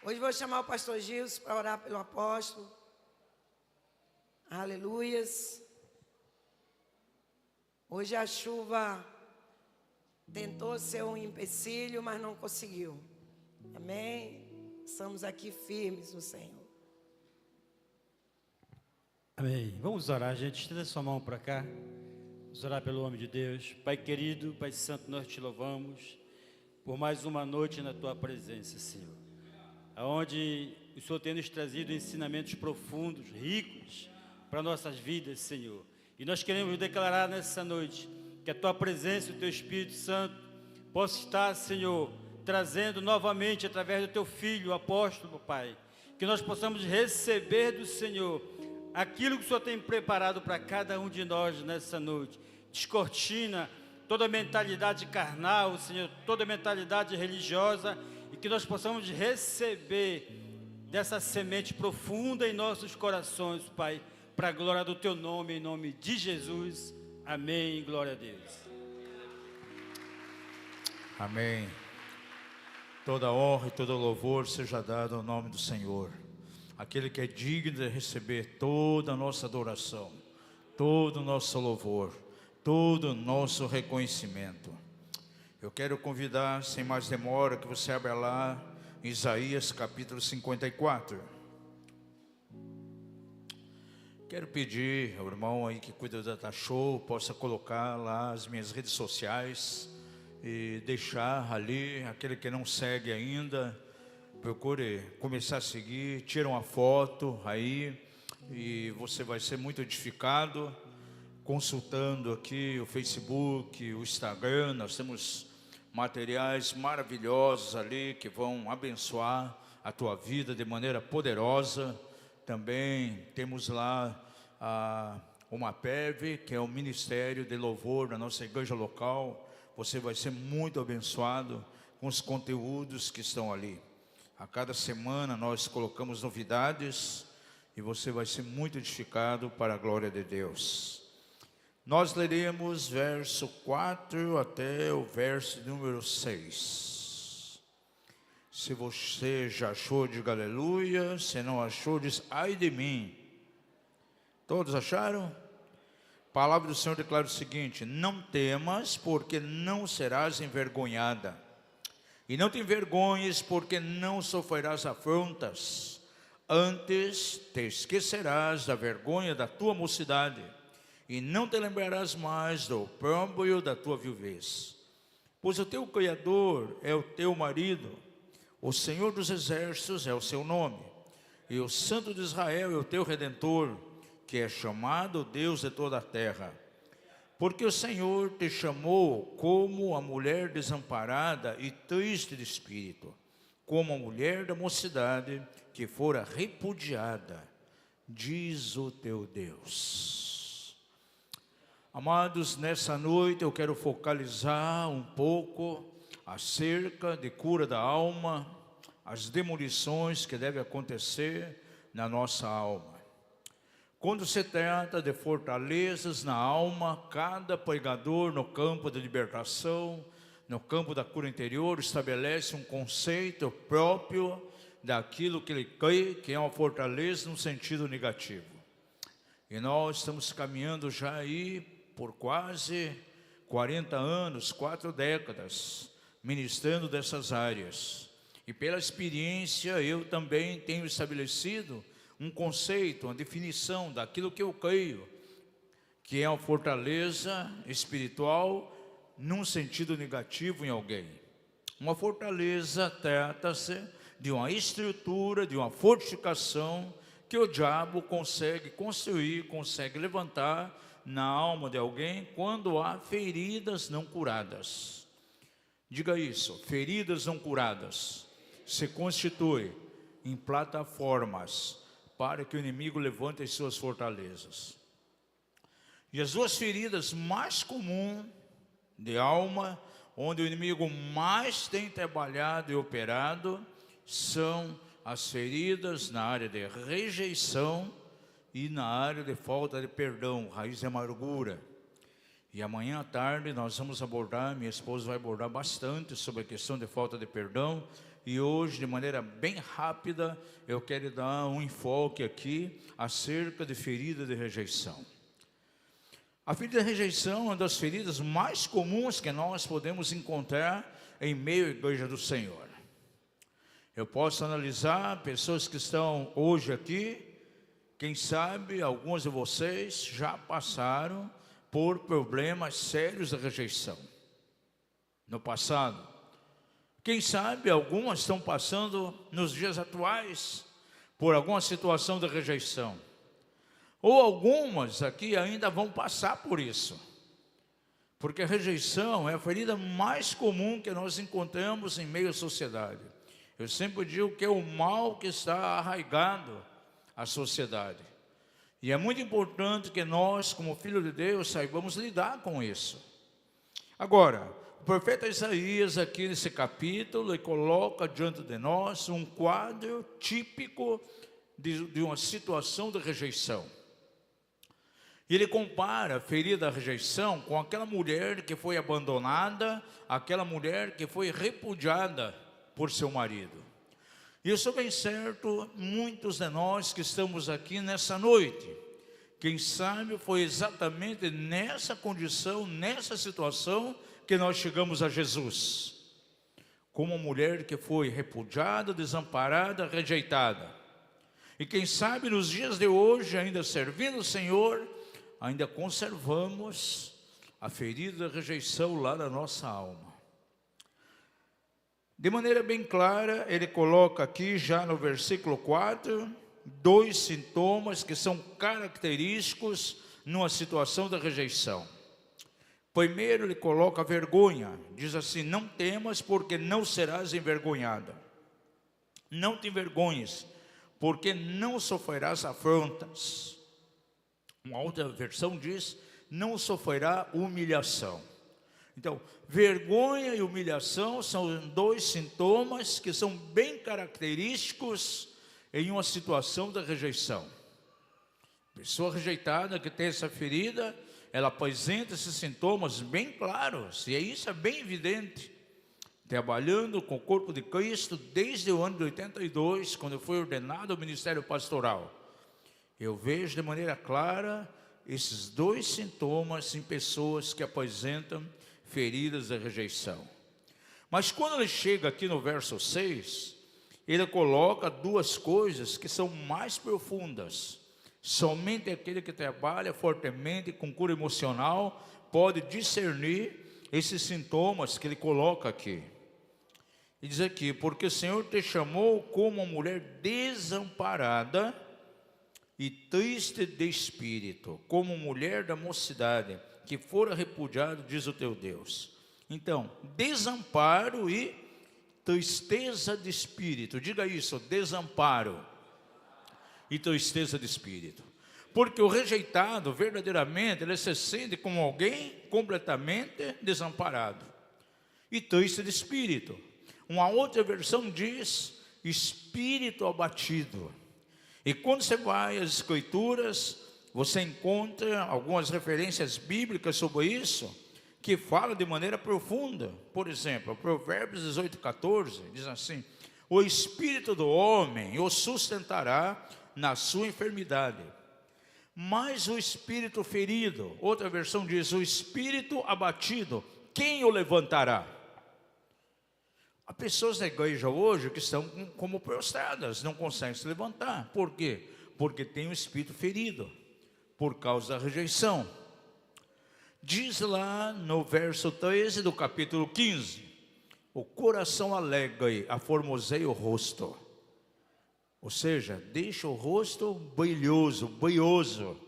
Hoje vou chamar o pastor Gilson para orar pelo apóstolo. Aleluias. Hoje a chuva tentou ser um empecilho, mas não conseguiu. Amém? Estamos aqui firmes no Senhor. Amém. Vamos orar, gente. Estenda sua mão para cá. Vamos orar pelo homem de Deus. Pai querido, Pai santo, nós te louvamos por mais uma noite na tua presença, Senhor. Aonde o Senhor tem nos trazido ensinamentos profundos, ricos para nossas vidas, Senhor. E nós queremos declarar nessa noite que a tua presença, o teu Espírito Santo, possa estar, Senhor, trazendo novamente através do teu Filho, o apóstolo, Pai, que nós possamos receber do Senhor aquilo que o Senhor tem preparado para cada um de nós nessa noite. Descortina toda mentalidade carnal, Senhor, toda mentalidade religiosa, e que nós possamos receber dessa semente profunda em nossos corações, Pai, para a glória do teu nome, em nome de Jesus. Amém. Glória a Deus. Amém. Toda honra e todo louvor seja dado ao nome do Senhor, aquele que é digno de receber toda a nossa adoração, todo o nosso louvor, todo o nosso reconhecimento. Eu quero convidar, sem mais demora, que você abra lá em Isaías capítulo 54. Quero pedir ao irmão aí que cuida da show, possa colocar lá as minhas redes sociais e deixar ali, aquele que não segue ainda, procure começar a seguir, tira uma foto aí e você vai ser muito edificado. Consultando aqui o Facebook, o Instagram, nós temos materiais maravilhosos ali que vão abençoar a tua vida de maneira poderosa. Também temos lá o MAPEV, que é o Ministério de Louvor da nossa igreja local. Você vai ser muito abençoado com os conteúdos que estão ali. A cada semana nós colocamos novidades e você vai ser muito edificado para a glória de Deus. Nós leremos verso 4 até o verso número 6. Se você já achou, diga aleluia. Se não achou, diz ai de mim. Todos acharam? A palavra do Senhor declara o seguinte: não temas, porque não serás envergonhada. E não te envergonhes, porque não sofrerás afrontas. Antes te esquecerás da vergonha da tua mocidade, e não te lembrarás mais do opróbrio da tua viuvez. Pois o teu Criador é o teu marido, o Senhor dos exércitos é o seu nome, e o Santo de Israel é o teu Redentor, que é chamado Deus de toda a terra. Porque o Senhor te chamou como a mulher desamparada e triste de espírito, como a mulher da mocidade que fora repudiada, diz o teu Deus. Amados, nessa noite eu quero focalizar um pouco acerca de cura da alma, as demolições que devem acontecer na nossa alma. Quando se trata de fortalezas na alma, cada pregador no campo da libertação, no campo da cura interior, estabelece um conceito próprio daquilo que ele crê que é uma fortaleza no sentido negativo. E nós estamos caminhando já aí por quase 40 anos, 4 décadas, ministrando dessas áreas. E pela experiência eu também tenho estabelecido um conceito, uma definição daquilo que eu creio, que é uma fortaleza espiritual num sentido negativo em alguém. Uma fortaleza trata-se de uma estrutura, de uma fortificação que o diabo consegue construir, consegue levantar na alma de alguém quando há feridas não curadas. Diga isso, feridas não curadas se constituem em plataformas para que o inimigo levante as suas fortalezas. E as duas feridas mais comuns de alma, onde o inimigo mais tem trabalhado e operado, são as feridas na área de rejeição e na área de falta de perdão, raiz de amargura. E amanhã à tarde nós vamos abordar, minha esposa vai abordar bastante sobre a questão de falta de perdão, E hoje, de maneira bem rápida, eu quero dar um enfoque aqui acerca de ferida de rejeição. A ferida de rejeição é uma das feridas mais comuns que nós podemos encontrar em meio à igreja do Senhor. Eu posso analisar pessoas que estão hoje aqui, quem sabe alguns de vocês já passaram por problemas sérios de rejeição no passado. Quem sabe algumas estão passando nos dias atuais por alguma situação de rejeição. Ou algumas aqui ainda vão passar por isso. Porque a rejeição é a ferida mais comum que nós encontramos em meio à sociedade. Eu sempre digo que é o mal que está arraigado à sociedade. E é muito importante que nós, como filhos de Deus, saibamos lidar com isso. Agora, o profeta Isaías, aqui nesse capítulo, ele coloca diante de nós um quadro típico de uma situação de rejeição. E ele compara a ferida da rejeição com aquela mulher que foi abandonada, aquela mulher que foi repudiada por seu marido. E eu sou bem certo, muitos de nós que estamos aqui nessa noite, quem sabe foi exatamente nessa condição, nessa situação, que nós chegamos a Jesus, como uma mulher que foi repudiada, desamparada, rejeitada. E quem sabe nos dias de hoje, ainda servindo o Senhor, ainda conservamos a ferida da rejeição lá na nossa alma. De maneira bem clara, ele coloca aqui já no versículo 4, 2 sintomas que são característicos numa situação da rejeição. Primeiro ele coloca a vergonha, diz assim: não temas porque não serás envergonhada. Não te envergonhes, porque não sofrerás afrontas. Uma outra versão diz: não sofrerá humilhação. Então, vergonha e humilhação são 2 sintomas que são bem característicos em uma situação de rejeição. Pessoa rejeitada que tem essa ferida, ela apresenta esses sintomas bem claros, e isso é bem evidente. Trabalhando com o corpo de Cristo desde o ano de 82, quando eu fui ordenado ao ministério pastoral, eu vejo de maneira clara esses 2 sintomas em pessoas que apresentam feridas de rejeição. Mas quando ele chega aqui no verso 6, ele coloca 2 coisas que são mais profundas. Somente aquele que trabalha fortemente com cura emocional pode discernir esses sintomas que ele coloca aqui. E diz aqui: porque o Senhor te chamou como uma mulher desamparada e triste de espírito, como mulher da mocidade, que fora repudiado, diz o teu Deus. Então, desamparo e tristeza de espírito. Diga isso: desamparo e tristeza de espírito. Porque o rejeitado, verdadeiramente, ele se sente como alguém completamente desamparado e triste de espírito. Uma outra versão diz espírito abatido. E quando você vai às Escrituras, você encontra algumas referências bíblicas sobre isso, que falam de maneira profunda. Por exemplo, Provérbios 18:14 diz assim: o espírito do homem o sustentará na sua enfermidade, mas o espírito ferido, outra versão diz, o espírito abatido, quem o levantará? Há pessoas na igreja hoje que estão como prostradas, não conseguem se levantar. Por quê? Porque tem um espírito ferido, por causa da rejeição. Diz lá no verso 13 do capítulo 15: o coração alegre aformoseia o rosto. Ou seja, deixa o rosto brilhoso,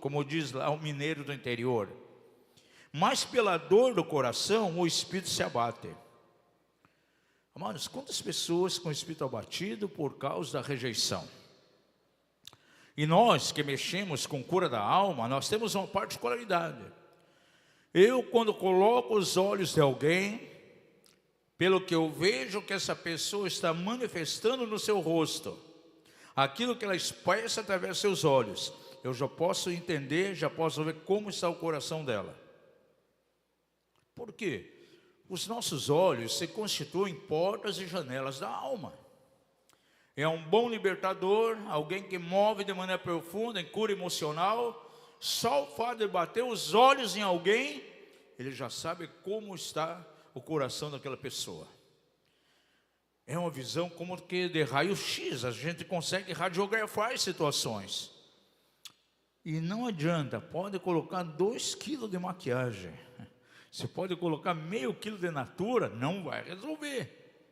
como diz lá o mineiro do interior. Mas pela dor do coração, o espírito se abate. Amados, quantas pessoas com o espírito abatido por causa da rejeição? E nós que mexemos com cura da alma, nós temos uma particularidade. Eu, quando coloco os olhos de alguém, pelo que eu vejo que essa pessoa está manifestando no seu rosto, aquilo que ela expressa através dos seus olhos, eu já posso entender, já posso ver como está o coração dela. Por quê? Os nossos olhos se constituem portas e janelas da alma. É um bom libertador, alguém que move de maneira profunda, em cura emocional. Só o fato de bater os olhos em alguém, ele já sabe como está o coração daquela pessoa. É uma visão como que de raio-x, a gente consegue radiografar as situações. E não adianta, pode colocar 2 quilos de maquiagem. Você pode colocar meio quilo de natura, não vai resolver.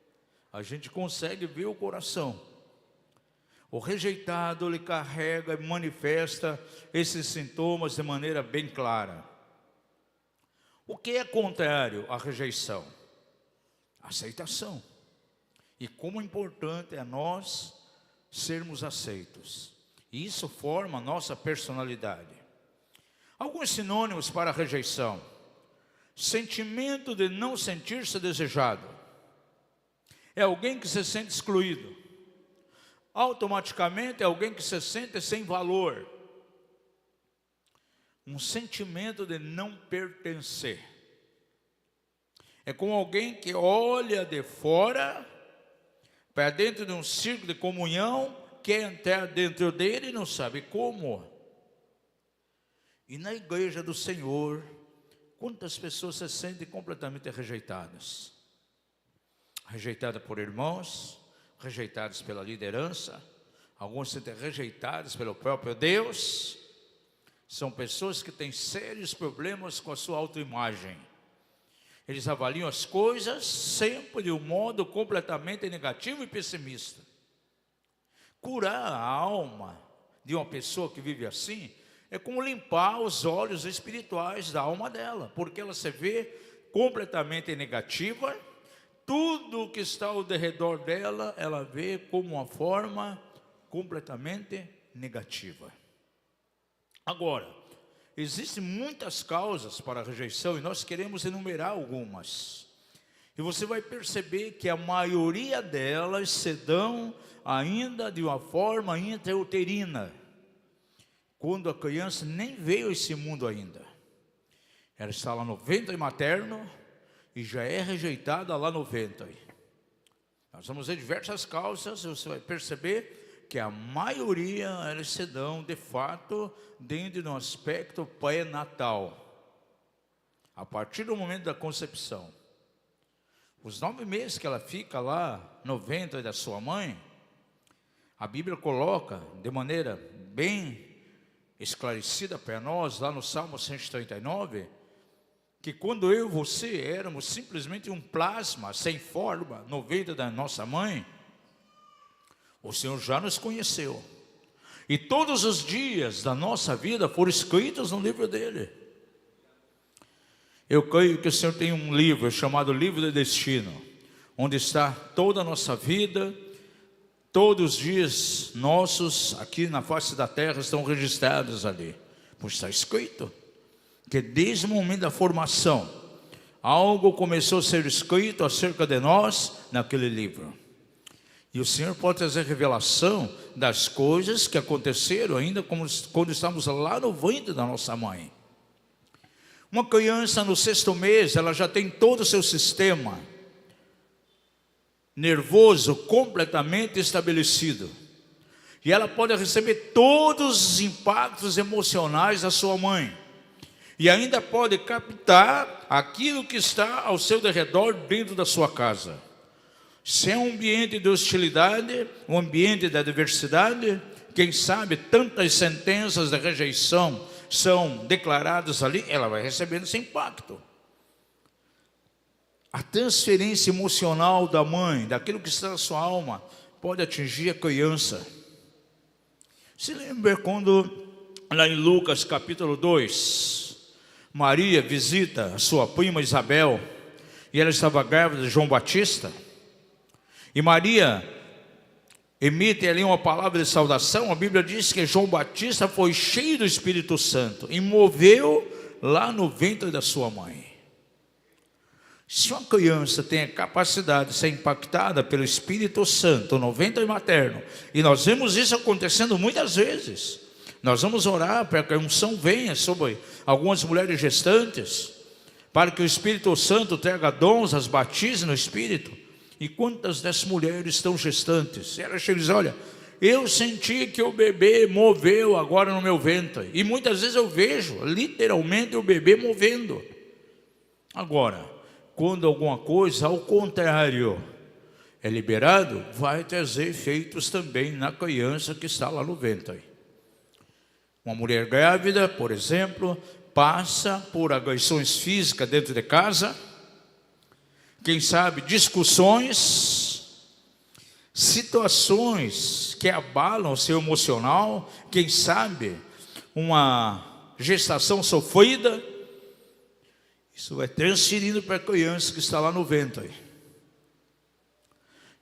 A gente consegue ver o coração. O rejeitado, ele carrega e manifesta esses sintomas de maneira bem clara. O que é contrário à rejeição? Aceitação. E como importante é nós sermos aceitos. E isso forma a nossa personalidade. Alguns sinônimos para a rejeição: sentimento de não sentir-se desejado. É alguém que se sente excluído. Automaticamente é alguém que se sente sem valor. Um sentimento de não pertencer. É como alguém que olha de fora para dentro de um círculo de comunhão, quer entrar dentro dele e não sabe como. E na igreja do Senhor, quantas pessoas se sentem completamente rejeitadas? Rejeitadas por irmãos, rejeitadas pela liderança, alguns se sentem rejeitados pelo próprio Deus. São pessoas que têm sérios problemas com a sua autoimagem. Eles avaliam as coisas sempre de um modo completamente negativo e pessimista. Curar a alma de uma pessoa que vive assim é como limpar os olhos espirituais da alma dela, porque ela se vê completamente negativa. Tudo que está ao redor dela, ela vê como uma forma completamente negativa. Agora, existem muitas causas para a rejeição e nós queremos enumerar algumas. E você vai perceber que a maioria delas se dão ainda de uma forma intrauterina, quando a criança nem veio a esse mundo ainda. Ela está lá no ventre materno e já é rejeitada lá no ventre. Nós vamos ver diversas causas e você vai perceber que a maioria elas se dão de fato dentro de um aspecto pré-natal, a partir do momento da concepção. Os 9 meses que ela fica lá no ventre da sua mãe, a Bíblia coloca de maneira bem esclarecida para nós, lá no Salmo 139, que quando eu e você éramos simplesmente um plasma sem forma no ventre da nossa mãe, o Senhor já nos conheceu. E todos os dias da nossa vida foram escritos no livro dele. Eu creio que o Senhor tem um livro chamado Livro do Destino, onde está toda a nossa vida, todos os dias nossos aqui na face da terra estão registrados ali. Pois está escrito que desde o momento da formação, algo começou a ser escrito acerca de nós naquele livro. E o Senhor pode trazer revelação das coisas que aconteceram ainda quando estávamos lá no ventre da nossa mãe. Uma criança no 6º mês, ela já tem todo o seu sistema nervoso completamente estabelecido. E ela pode receber todos os impactos emocionais da sua mãe. E ainda pode captar aquilo que está ao seu redor dentro da sua casa. Se é um ambiente de hostilidade, um ambiente de adversidade, quem sabe tantas sentenças de rejeição são declaradas ali, ela vai recebendo esse impacto. A transferência emocional da mãe, daquilo que está na sua alma, pode atingir a criança. Se lembra quando, lá em Lucas capítulo 2, Maria visita a sua prima Isabel, e ela estava grávida de João Batista, e Maria emite ali uma palavra de saudação. A Bíblia diz que João Batista foi cheio do Espírito Santo e moveu lá no ventre da sua mãe. Se uma criança tem a capacidade de ser impactada pelo Espírito Santo no ventre materno, e nós vemos isso acontecendo muitas vezes, nós vamos orar para que a unção venha sobre algumas mulheres gestantes, para que o Espírito Santo traga dons, as batize no Espírito. E quantas dessas mulheres estão gestantes? Ela chega e diz, olha, eu senti que o bebê moveu agora no meu ventre. E muitas vezes eu vejo, literalmente, o bebê movendo. Agora, quando alguma coisa, ao contrário, é liberado, vai trazer efeitos também na criança que está lá no ventre. Uma mulher grávida, por exemplo, passa por agressões físicas dentro de casa, quem sabe discussões, situações que abalam o seu emocional, quem sabe uma gestação sofrida, isso vai transferindo para a criança que está lá no ventre.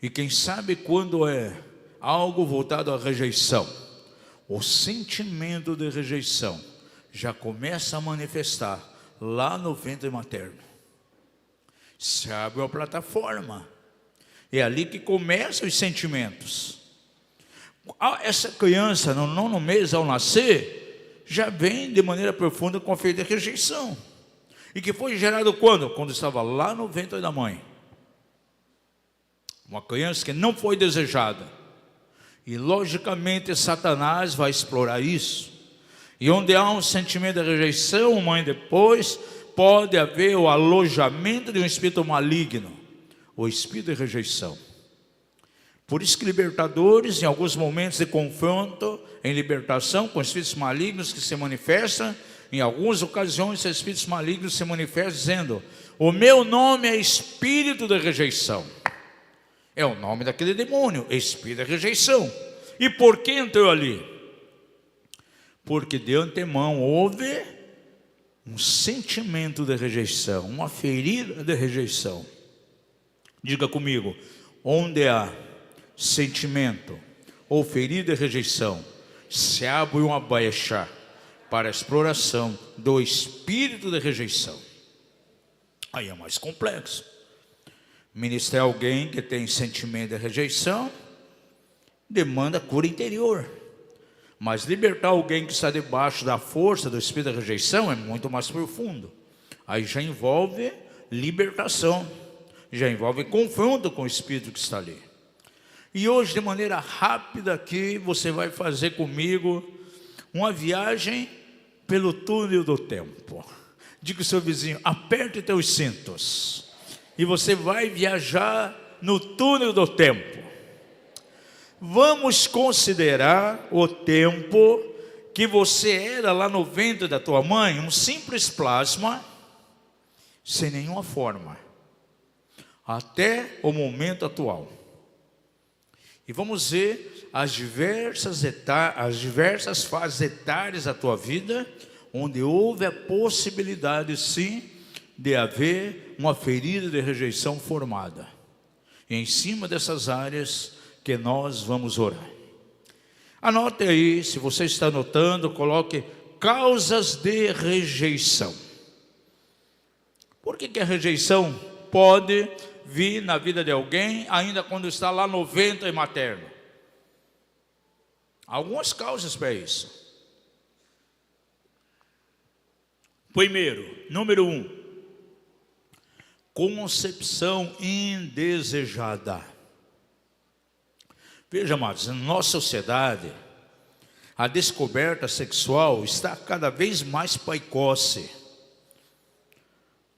E quem sabe quando é algo voltado à rejeição, o sentimento de rejeição já começa a manifestar lá no ventre materno. Se abre uma plataforma, é ali que começam os sentimentos. Essa criança, no 9º mês ao nascer, já vem de maneira profunda com a ferida de rejeição. E que foi gerado quando? Quando estava lá no ventre da mãe. Uma criança que não foi desejada. E logicamente Satanás vai explorar isso. E onde há um sentimento de rejeição, mãe, depois pode haver o alojamento de um espírito maligno, o espírito de rejeição. Por isso que libertadores, em alguns momentos de confronto, em libertação com espíritos malignos que se manifestam, em algumas ocasiões esses espíritos malignos se manifestam dizendo, o meu nome é espírito de rejeição. É o nome daquele demônio, espírito de rejeição. E por que entrou ali? Porque de antemão houve um sentimento de rejeição, uma ferida de rejeição. Diga comigo, onde há sentimento ou ferida de rejeição, se abre uma brecha para a exploração do espírito de rejeição. Aí é mais complexo. Ministrar alguém que tem sentimento de rejeição demanda cura interior. Mas libertar alguém que está debaixo da força do espírito de rejeição é muito mais profundo. Aí já envolve libertação, já envolve confronto com o espírito que está ali. E hoje, de maneira rápida aqui, você vai fazer comigo uma viagem pelo túnel do tempo. Diga ao seu vizinho, aperte teus cintos. E você vai viajar no túnel do tempo. Vamos considerar o tempo que você era lá no ventre da tua mãe, um simples plasma, sem nenhuma forma, até o momento atual. E vamos ver as diversas fases etárias da tua vida, onde houve a possibilidade, sim, de haver uma ferida de rejeição formada. E em cima dessas áreas que nós vamos orar. Anote aí, se você está anotando, coloque causas de rejeição. Por que a rejeição pode vir na vida de alguém, ainda quando está lá no ventre materno? Algumas causas para isso. Primeiro, número 1, concepção indesejada. Veja, amados, na nossa sociedade, a descoberta sexual está cada vez mais precoce.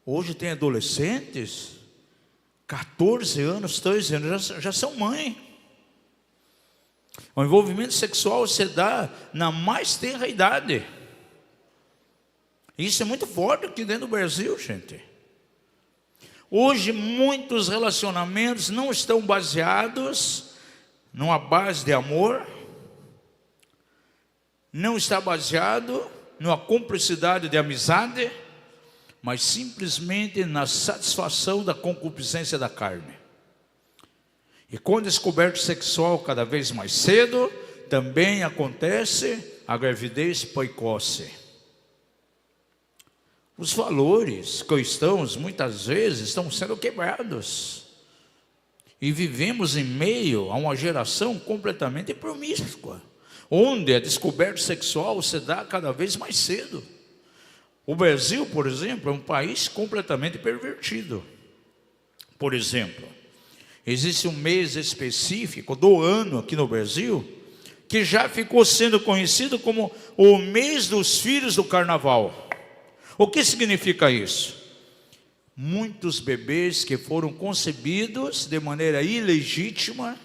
Hoje tem adolescentes, 14 anos, 13 anos, já são mãe. O envolvimento sexual se dá na mais tenra idade. Isso é muito forte aqui dentro do Brasil, gente. Hoje muitos relacionamentos não estão baseados numa base de amor, não está baseado numa cumplicidade de amizade, mas simplesmente na satisfação da concupiscência da carne. E com descoberta sexual cada vez mais cedo, também acontece a gravidez precoce. Os valores cristãos muitas vezes estão sendo quebrados. E vivemos em meio a uma geração completamente promíscua, onde a descoberta sexual se dá cada vez mais cedo. O Brasil, por exemplo, é um país completamente pervertido. Por exemplo, Existe um mês específico do ano aqui no Brasil, que já ficou sendo conhecido como o mês dos filhos do carnaval. O que significa isso? Muitos bebês que foram concebidos de maneira ilegítima,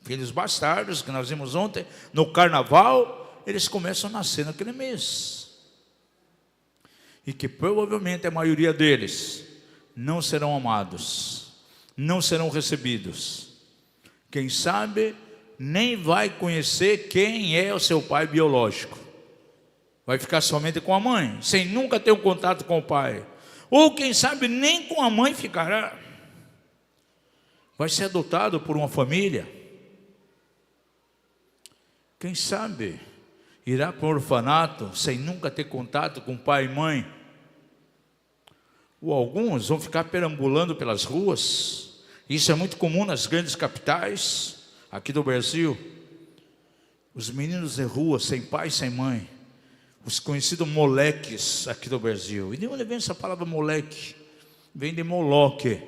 filhos bastardos, que nós vimos ontem, no carnaval, eles começam a nascer naquele mês. E que provavelmente a maioria deles não serão amados, não serão recebidos. Quem sabe nem vai conhecer quem é o seu pai biológico. Vai ficar somente com a mãe, sem nunca ter um contato com o pai. Ou quem sabe nem com a mãe ficará. Vai ser adotado por uma família. Quem sabe irá para o orfanato sem nunca ter contato com pai e mãe. Ou alguns vão ficar perambulando pelas ruas. Isso é muito comum nas grandes capitais aqui do Brasil. Os meninos de rua, sem pai e sem mãe. Os conhecidos moleques aqui do Brasil. E de onde vem essa palavra moleque? Vem de Moloque.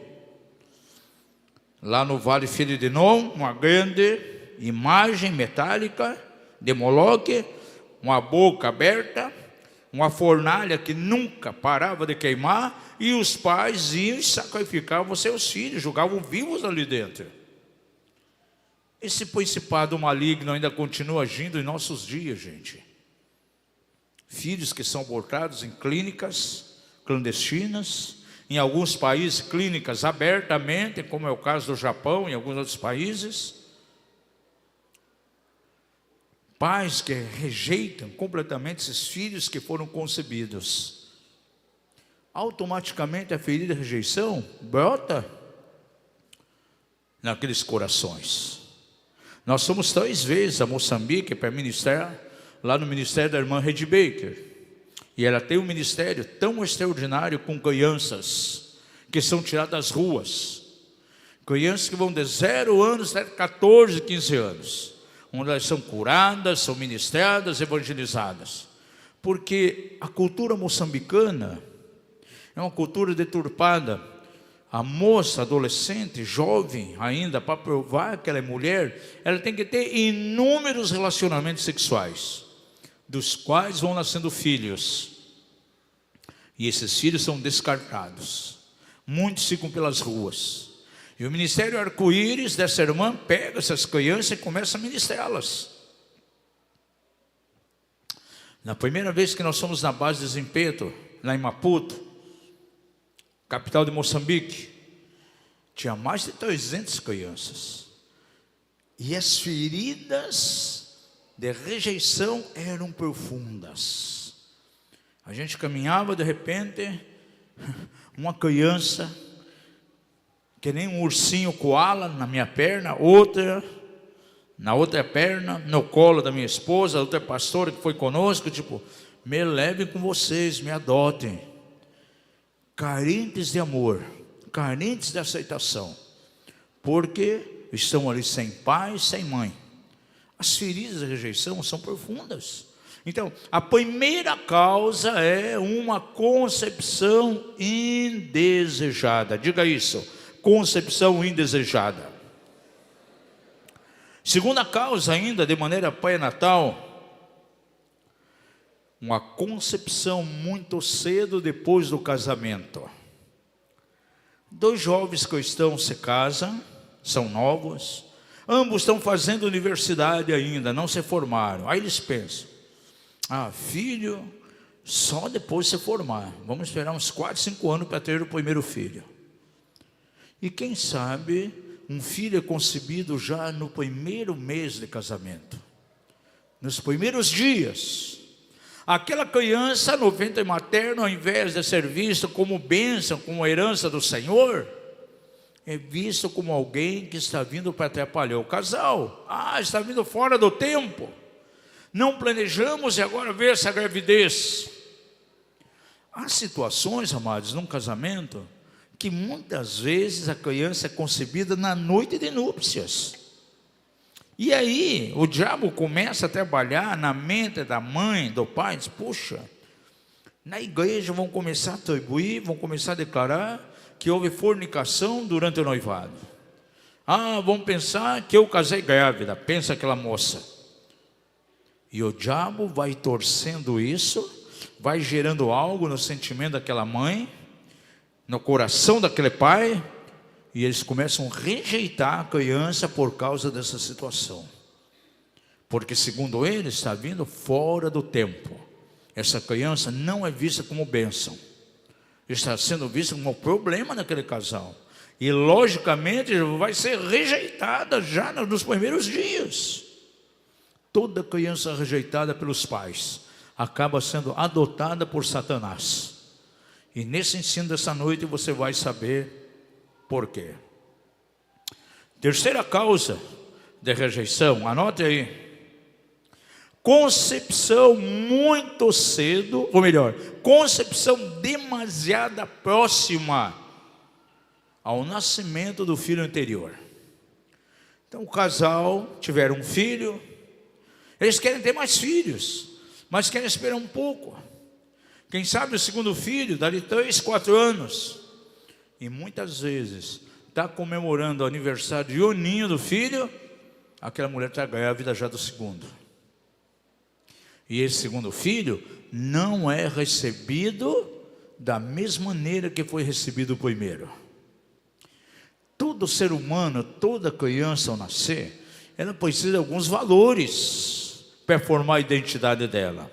Lá no Vale Filho de Non, uma grande imagem metálica de Moloque, uma boca aberta, uma fornalha que nunca parava de queimar, e os pais iam e sacrificavam seus filhos, jogavam vivos ali dentro. Esse principado maligno ainda continua agindo em nossos dias, gente. Filhos que são abortados em clínicas clandestinas, em alguns países clínicas abertamente, como é o caso do Japão e alguns outros países. Pais que rejeitam completamente esses filhos que foram concebidos. Automaticamente a ferida de rejeição brota naqueles corações. Nós fomos 3 vezes a Moçambique para ministrar lá no ministério da irmã Red Baker. E ela tem um ministério tão extraordinário com crianças que são tiradas das ruas. Crianças que vão de 0 anos até 14, 15 anos. Onde elas são curadas, são ministradas, evangelizadas. Porque a cultura moçambicana é uma cultura deturpada. A moça, adolescente, jovem ainda, para provar que ela é mulher, ela tem que ter inúmeros relacionamentos sexuais, dos quais vão nascendo filhos. E esses filhos são descartados. Muitos ficam pelas ruas. E o Ministério Arco-Íris dessa irmã pega essas crianças e começa a ministrá-las. Na primeira vez que nós fomos na base de desempenho, lá em Maputo, capital de Moçambique, tinha mais de 300 crianças. E as feridas de rejeição eram profundas. A gente caminhava, de repente, uma criança, que nem um ursinho koala na minha perna, outra na outra perna, no colo da minha esposa, a outra pastora que foi conosco, tipo, me levem com vocês, me adotem. Carentes de amor, carentes de aceitação, porque estão ali sem pai, sem mãe. As feridas de rejeição são profundas. Então, a primeira causa é uma concepção indesejada. Diga isso, concepção indesejada. Segunda causa ainda, de maneira pré-natal, uma concepção muito cedo depois do casamento. 2 jovens cristãos se casam, são novos, ambos estão fazendo universidade ainda, não se formaram. Aí eles pensam, filho, só depois de se formar, vamos esperar uns 4, 5 anos para ter o primeiro filho. E quem sabe, um filho é concebido já no primeiro mês de casamento, nos primeiros dias. Aquela criança no ventre materno, ao invés de ser vista como bênção, como herança do Senhor, é visto como alguém que está vindo para atrapalhar o casal. Está vindo fora do tempo. Não planejamos e agora vê essa gravidez. Há situações, amados, num casamento, que muitas vezes a criança é concebida na noite de núpcias. E aí o diabo começa a trabalhar na mente da mãe, do pai, diz, puxa, na igreja vão começar a atribuir, vão começar a declarar que houve fornicação durante o noivado. Ah, vamos pensar que eu casei grávida, pensa aquela moça. E o diabo vai torcendo isso, vai gerando algo no sentimento daquela mãe, no coração daquele pai, e eles começam a rejeitar a criança por causa dessa situação. Porque segundo eles, está vindo fora do tempo. Essa criança não é vista como bênção, está sendo vista como um problema naquele casal. E logicamente vai ser rejeitada já nos primeiros dias. Toda criança rejeitada pelos pais acaba sendo adotada por Satanás. E nesse ensino dessa noite você vai saber por quê. Terceira causa de rejeição, anote aí. Concepção muito cedo, ou melhor, concepção demasiado próxima ao nascimento do filho anterior. Então o casal tiveram um filho, eles querem ter mais filhos, mas querem esperar um pouco. Quem sabe o segundo filho, dali 3, 4 anos. E muitas vezes está comemorando o aniversário de aninho do filho, aquela mulher está grávida já do segundo. E esse segundo filho não é recebido da mesma maneira que foi recebido o primeiro. Todo ser humano, toda criança ao nascer, ela precisa de alguns valores para formar a identidade dela.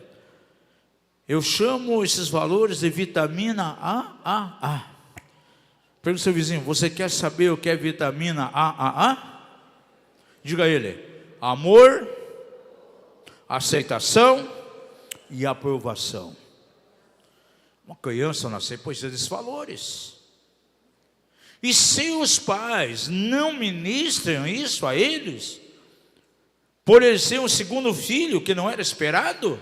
Eu chamo esses valores de vitamina A. Pergunta ao seu vizinho, você quer saber o que é vitamina A? Diga a ele, amor, aceitação e aprovação. Uma criança ao nascer precisa desses valores. E se os pais não ministram isso a eles, por ele ser um segundo filho que não era esperado,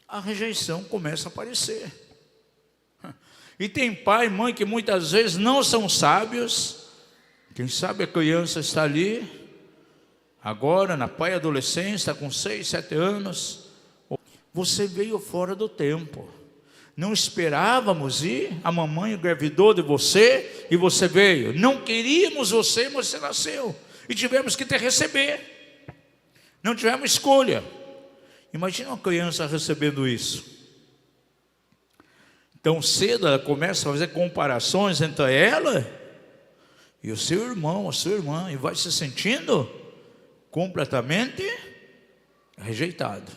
a rejeição começa a aparecer. E tem pai e mãe que muitas vezes não são sábios. Quem sabe a criança está ali, agora na pré-adolescência, está com 6, 7 anos. Você veio fora do tempo. Não esperávamos ir, a mamãe engravidou de você e você veio. Não queríamos você, mas você nasceu. E tivemos que te receber. Não tivemos escolha. Imagina uma criança recebendo isso. Tão cedo ela começa a fazer comparações entre ela e o seu irmão, a sua irmã, e vai se sentindo completamente rejeitado.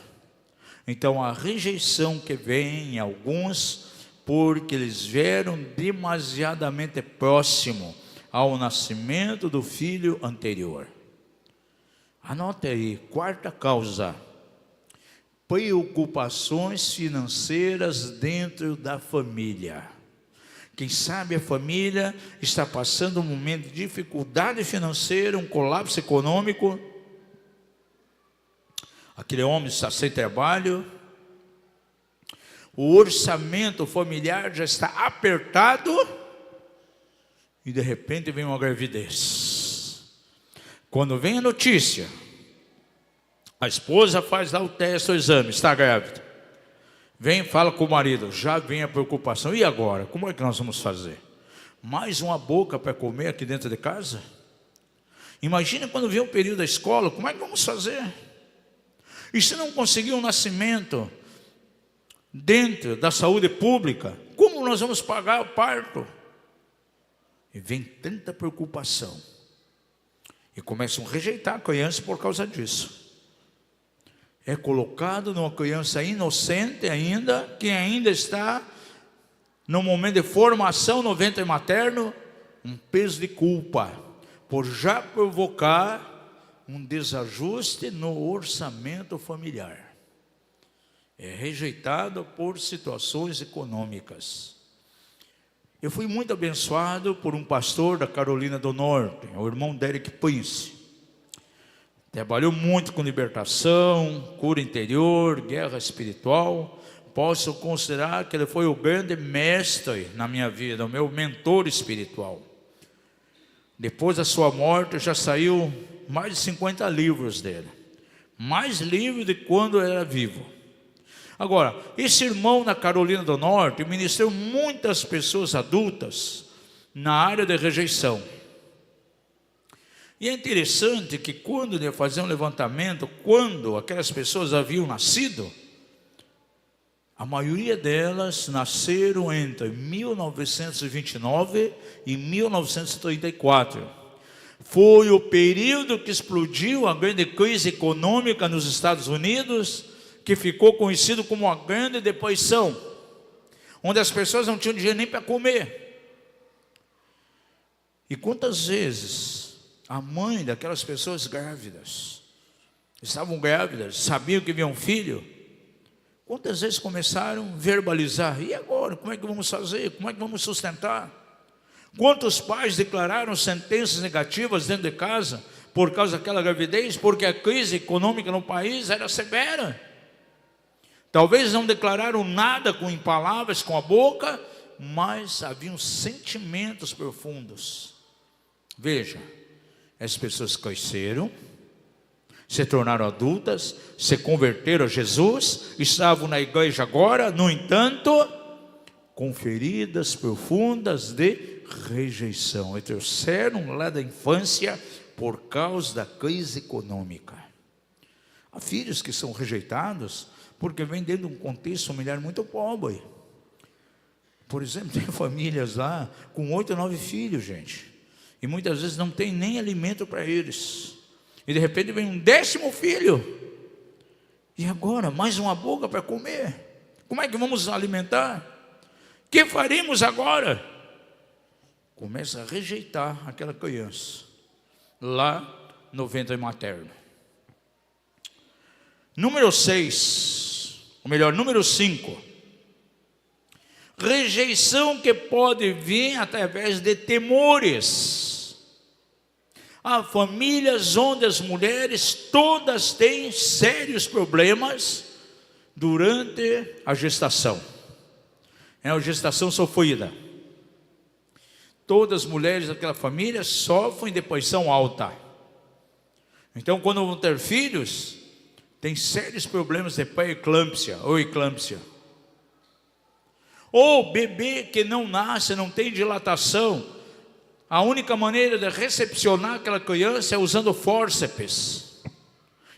Então a rejeição que vem em alguns, porque eles vieram demasiadamente próximo ao nascimento do filho anterior. Anote aí, quarta causa, preocupações financeiras dentro da família. Quem sabe a família está passando um momento de dificuldade financeira, um colapso econômico. Aquele homem está sem trabalho, o orçamento familiar já está apertado e de repente vem uma gravidez. Quando vem a notícia, a esposa faz lá o teste, o exame, está grávida. Vem, fala com o marido, já vem a preocupação. E agora? Como é que nós vamos fazer? Mais uma boca para comer aqui dentro de casa? Imagina quando vem o período da escola, como é que vamos fazer? E se não conseguir um nascimento dentro da saúde pública, como nós vamos pagar o parto? E vem tanta preocupação. E começam a rejeitar a criança por causa disso. É colocado numa criança inocente ainda, que ainda está no momento de formação no ventre materno, um peso de culpa, por já provocar um desajuste no orçamento familiar. É rejeitado por situações econômicas. Eu fui muito abençoado por um pastor da Carolina do Norte, o irmão Derek Prince. Trabalhou muito com libertação, cura interior, guerra espiritual. Posso considerar que ele foi o grande mestre na minha vida, o meu mentor espiritual. Depois da sua morte já saiu mais de 50 livros dele. Mais livros de quando era vivo. Agora, esse irmão na Carolina do Norte ministrou muitas pessoas adultas na área de rejeição. E é interessante que quando ia fazer um levantamento, quando aquelas pessoas haviam nascido, a maioria delas nasceram entre 1929 e 1934. Foi o período que explodiu a grande crise econômica nos Estados Unidos, que ficou conhecido como a Grande Depressão, onde as pessoas não tinham dinheiro nem para comer. E quantas vezes a mãe daquelas pessoas grávidas, estavam grávidas, sabiam que havia um filho, quantas vezes começaram a verbalizar: e agora, como é que vamos fazer? Como é que vamos sustentar? Quantos pais declararam sentenças negativas dentro de casa por causa daquela gravidez, porque a crise econômica no país era severa? Talvez não declararam nada em palavras, com a boca, mas haviam sentimentos profundos. Veja, as pessoas cresceram, se tornaram adultas, se converteram a Jesus, estavam na igreja agora, no entanto, com feridas profundas de rejeição. E trouxeram lá da infância por causa da crise econômica. Há filhos que são rejeitados porque vêm dentro de um contexto familiar muito pobre. Por exemplo, tem famílias lá com 8 ou 9 filhos, gente. E muitas vezes não tem nem alimento para eles. E de repente vem um 10º filho. E agora, mais uma boca para comer. Como é que vamos alimentar? O que faremos agora? Começa a rejeitar aquela criança. Lá no ventre materno. Número 6. Ou melhor, número 5. Rejeição que pode vir através de temores. Há famílias onde as mulheres todas têm sérios problemas durante a gestação. É uma gestação sofrida. Todas as mulheres daquela família sofrem de pressão alta. Então, quando vão ter filhos, tem sérios problemas de pré-eclâmpsia ou eclâmpsia. Ou bebê que não nasce, não tem dilatação. A única maneira de recepcionar aquela criança é usando fórceps.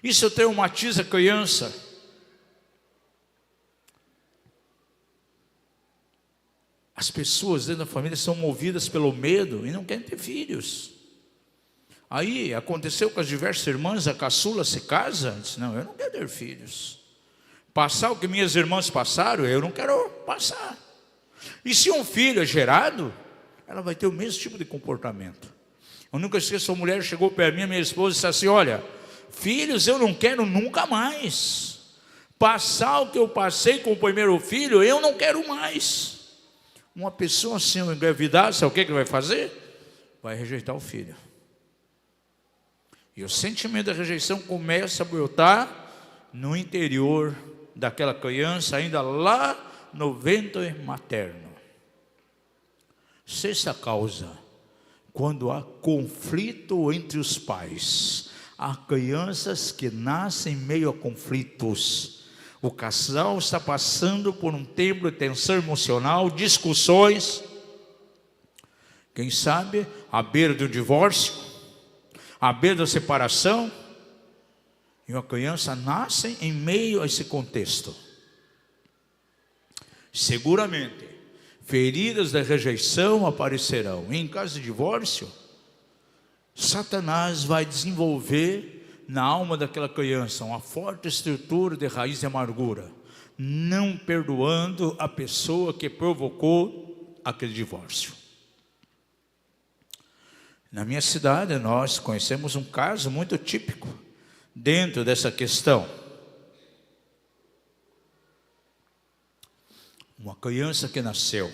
Isso traumatiza a criança. As pessoas dentro da família são movidas pelo medo e não querem ter filhos. Aí aconteceu com as diversas irmãs, a caçula se casa, disse: não, eu não quero ter filhos. Passar o que minhas irmãs passaram, eu não quero passar. E se um filho é gerado, ela vai ter o mesmo tipo de comportamento. Eu nunca esqueço, a mulher chegou perto de mim, minha esposa, e disse assim: olha, filhos eu não quero nunca mais. Passar o que eu passei com o primeiro filho, eu não quero mais. Uma pessoa assim, ao engravidar, sabe o que vai fazer? Vai rejeitar o filho. E o sentimento da rejeição começa a brotar no interior daquela criança, ainda lá no ventre materno. Sexta causa, quando há conflito entre os pais. Há crianças que nascem meio a conflitos. O casal está passando por um tempo de tensão emocional, discussões. Quem sabe, à beira do divórcio, à beira da separação. E uma criança nasce em meio a esse contexto. Seguramente, feridas da rejeição aparecerão. E em caso de divórcio, Satanás vai desenvolver na alma daquela criança uma forte estrutura de raiz de amargura, não perdoando a pessoa que provocou aquele divórcio. Na minha cidade, nós conhecemos um caso muito típico dentro dessa questão. Uma criança que nasceu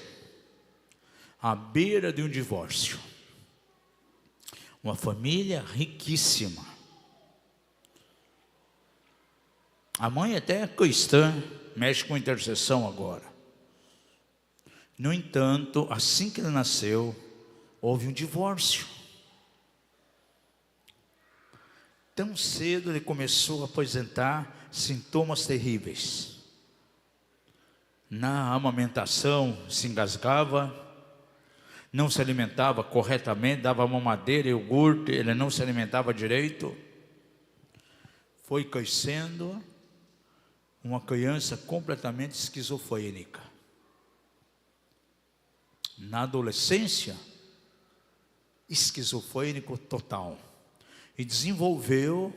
à beira de um divórcio. Uma família riquíssima. A mãe até é cristã, mexe com intercessão agora. No entanto, assim que ele nasceu, houve um divórcio. Tão cedo ele começou a apresentar sintomas terríveis. Na amamentação se engasgava, não se alimentava corretamente, dava mamadeira, iogurte, ele não se alimentava direito. Foi crescendo uma criança completamente esquizofrênica. Na adolescência, esquizofrênico total. E desenvolveu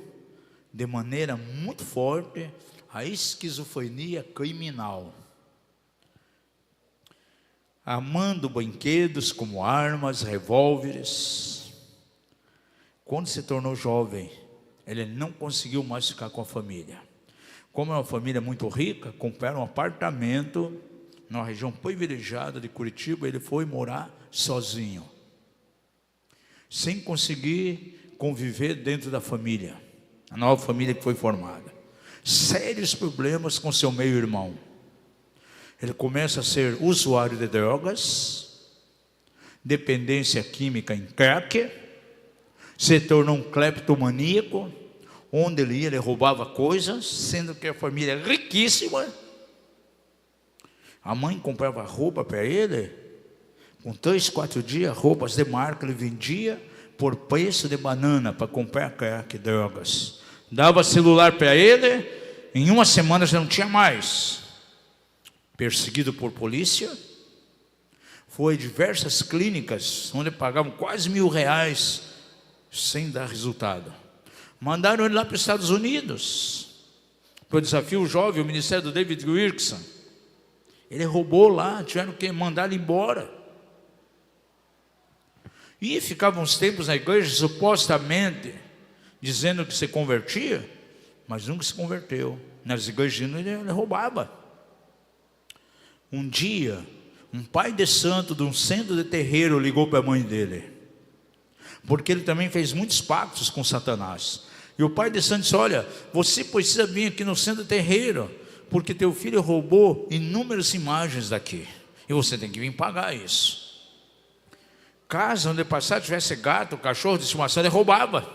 de maneira muito forte a esquizofrenia criminal. Amando brinquedos como armas, revólveres. Quando se tornou jovem, ele não conseguiu mais ficar com a família. Como é uma família muito rica, compraram um apartamento numa região privilegiada de Curitiba. Ele foi morar sozinho, sem conseguir conviver dentro da família, a nova família que foi formada. Sérios problemas com seu meio-irmão. Ele começa a ser usuário de drogas, dependência química em crack, se tornou um cleptomaníaco. Onde ele ia, ele roubava coisas, sendo que a família é riquíssima. A mãe comprava roupa para ele, com 3, 4 dias, roupas de marca, ele vendia por preço de banana para comprar crack, drogas. Dava celular para ele, em uma semana já não tinha mais. Perseguido por polícia, foi a diversas clínicas, onde pagavam quase R$1.000, sem dar resultado. Mandaram ele lá para os Estados Unidos, para o Desafio Jovem, o ministério do David Wilkerson. Ele roubou lá, tiveram que mandar ele embora. E ficava uns tempos na igreja, supostamente, dizendo que se convertia, mas nunca se converteu. Nas igrejas ele roubava. Um dia, um pai de santo de um centro de terreiro ligou para a mãe dele, porque ele também fez muitos pactos com Satanás. E o pai de santo disse: olha, você precisa vir aqui no centro de terreiro, porque teu filho roubou inúmeras imagens daqui, e você tem que vir pagar isso. Casa onde passar tivesse gato, cachorro de estimação, ele roubava.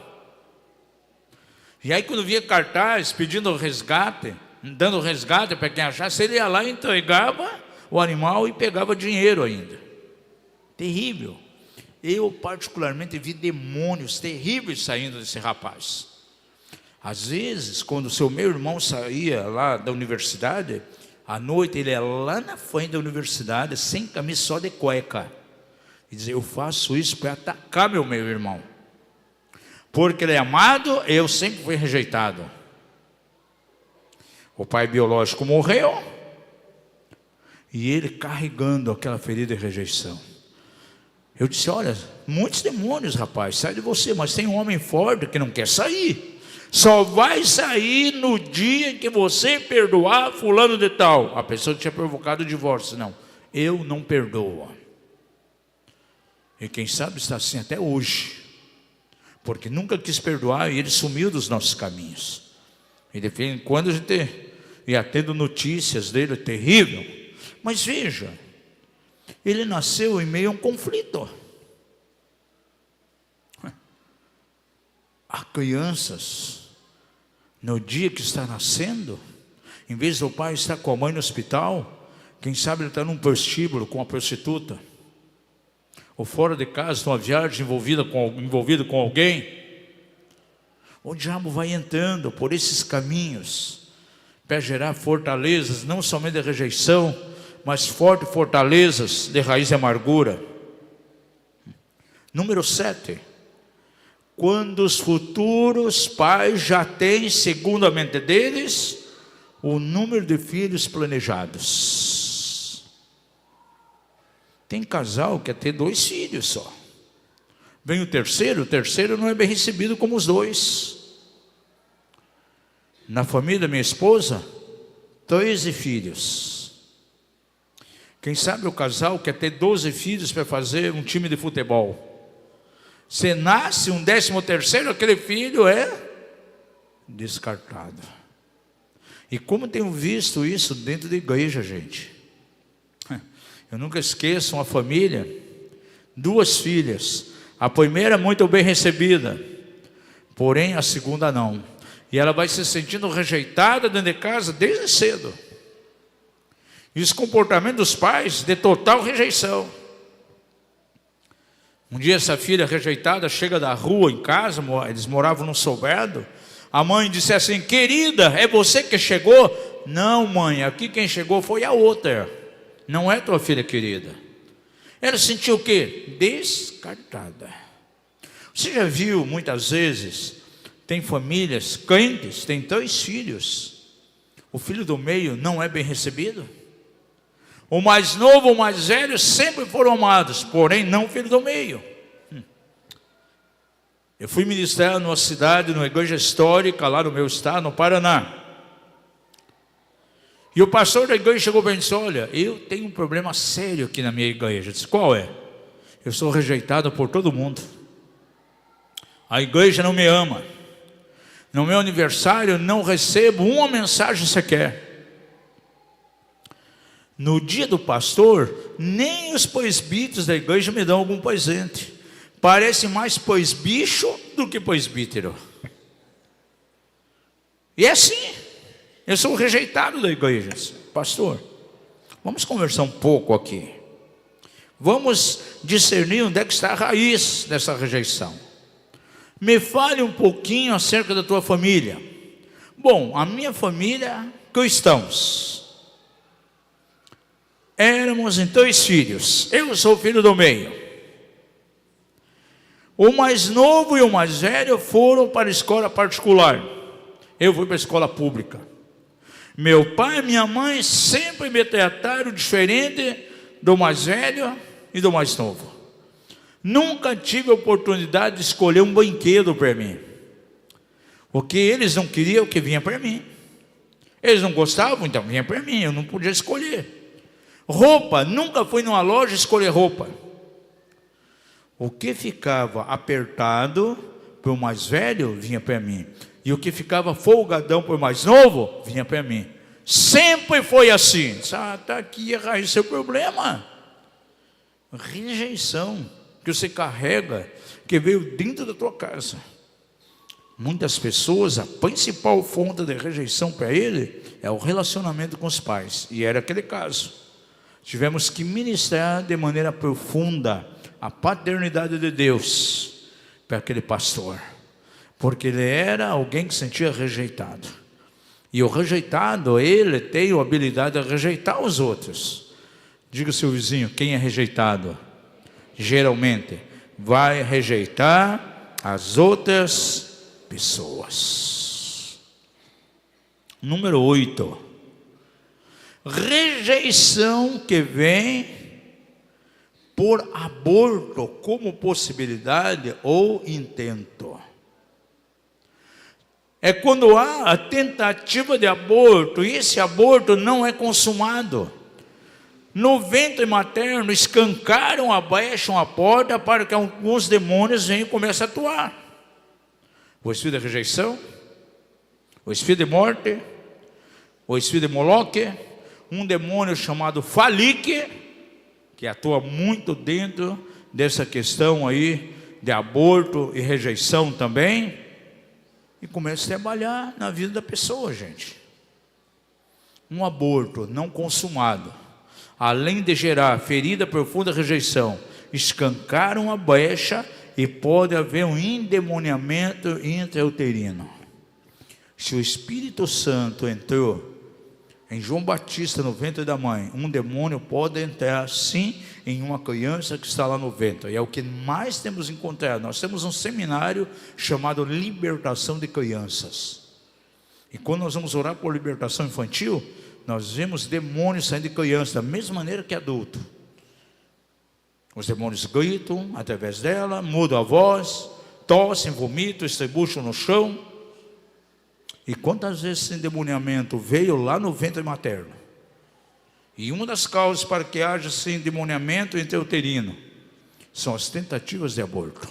E aí quando via cartaz pedindo resgate, dando resgate para quem achasse, ele ia lá e entregava o animal e pegava dinheiro ainda. Terrível. Eu particularmente vi demônios terríveis saindo desse rapaz. Às vezes, quando o seu meio-irmão saía lá da universidade, à noite ele ia lá na frente da universidade, sem camisa, só de cueca, e dizia: eu faço isso para atacar meu meio-irmão, porque ele é amado, eu sempre fui rejeitado. O pai biológico morreu, e ele carregando aquela ferida de rejeição. Eu disse: olha, muitos demônios, rapaz, sai de você, mas tem um homem forte que não quer sair. Só vai sair no dia em que você perdoar fulano de tal. A pessoa tinha provocado o divórcio. Não, eu não perdoo. E quem sabe está assim até hoje, porque nunca quis perdoar e ele sumiu dos nossos caminhos. E de vez em quando a gente ia tendo notícias dele, terrível. Mas veja, ele nasceu em meio a um conflito. Há crianças, no dia que está nascendo, em vez do pai estar com a mãe no hospital, quem sabe ele está num prostíbulo com uma prostituta, ou fora de casa, numa viagem envolvido com alguém. O diabo vai entrando por esses caminhos para gerar fortalezas, não somente de rejeição, mas fortes fortalezas de raiz de amargura. Número 7. Quando os futuros pais já têm, segundo a mente deles, o número de filhos planejados. Tem casal que quer ter 2 filhos só. Vem o terceiro não é bem recebido como os 2. Na família da minha esposa, 13 filhos. Quem sabe o casal quer ter 12 filhos para fazer um time de futebol. Se nasce um 13º, aquele filho é descartado. E como tenho visto isso dentro da igreja, gente. Eu nunca esqueço uma família, 2 filhas. A primeira muito bem recebida, porém a segunda não. E ela vai se sentindo rejeitada dentro de casa desde cedo. E os comportamentos dos pais de total rejeição. Um dia essa filha rejeitada chega da rua em casa, eles moravam num sobrado. A mãe disse assim: querida, é você que chegou? Não, mãe, aqui quem chegou foi a outra, não é tua filha querida. Ela sentiu o quê? Descartada. Você já viu muitas vezes, tem famílias crentes, tem 2 filhos, o filho do meio não é bem recebido? O mais novo, o mais velho sempre foram amados, porém não o filho do meio. Eu fui ministrar numa cidade, numa igreja histórica, lá no meu estado, no Paraná. E o pastor da igreja chegou para mim e disse: olha, eu tenho um problema sério aqui na minha igreja. Eu disse: qual é? Eu sou rejeitado por todo mundo. A igreja não me ama. No meu aniversário não recebo uma mensagem sequer. No dia do pastor, nem os presbíteros da igreja me dão algum presente. Parece mais presbicho do que presbítero. E é assim. Eu sou rejeitado da igreja. Pastor, vamos conversar um pouco aqui. Vamos discernir onde é que está a raiz dessa rejeição. Me fale um pouquinho acerca da tua família. Bom, a minha família, cristãos. Éramos em 2 filhos. Eu sou o filho do meio. O mais novo e o mais velho foram para a escola particular. Eu fui para a escola pública. Meu pai e minha mãe sempre me trataram diferente do mais velho e do mais novo. Nunca tive a oportunidade de escolher um brinquedo para mim. O que eles não queriam, o que vinha para mim. Eles não gostavam, então vinha para mim, eu não podia escolher. Roupa, nunca fui numa loja escolher roupa. O que ficava apertado para o mais velho, vinha para mim. E o que ficava folgadão para o mais novo, vinha para mim. Sempre foi assim. Está aqui a raiz do seu problema. Rejeição que você carrega, que veio dentro da tua casa. Muitas pessoas, a principal fonte de rejeição para ele é o relacionamento com os pais. E era aquele caso. Tivemos que ministrar de maneira profunda a paternidade de Deus para aquele pastor. Porque ele era alguém que se sentia rejeitado. E o rejeitado, ele tem a habilidade de rejeitar os outros. Diga ao seu vizinho: quem é rejeitado, geralmente, vai rejeitar as outras pessoas. Número 8. Rejeição que vem por aborto como possibilidade ou intento. É quando há a tentativa de aborto e esse aborto não é consumado. No ventre materno escancaram, abaixam a porta para que alguns demônios venham e comecem a atuar. O espírito de rejeição, o espírito de morte, o espírito de Moloque, um demônio chamado Falique, que atua muito dentro dessa questão aí de aborto e rejeição também, e começa a trabalhar na vida da pessoa, gente. Um aborto não consumado, além de gerar ferida profunda rejeição, escancaram a brecha e pode haver um endemoniamento intrauterino. Se o Espírito Santo entrou em João Batista no ventre da mãe, um demônio pode entrar sim em uma criança que está lá no ventre. E é o que mais temos encontrado. Nós temos um seminário chamado Libertação de Crianças. E quando nós vamos orar por libertação infantil, nós vemos demônios saindo de criança da mesma maneira que adulto. Os demônios gritam através dela, mudam a voz, tossem, vomitam, estrebucham no chão. E quantas vezes esse endemoniamento veio lá no ventre materno? E uma das causas para que haja esse endemoniamento intrauterino são as tentativas de aborto.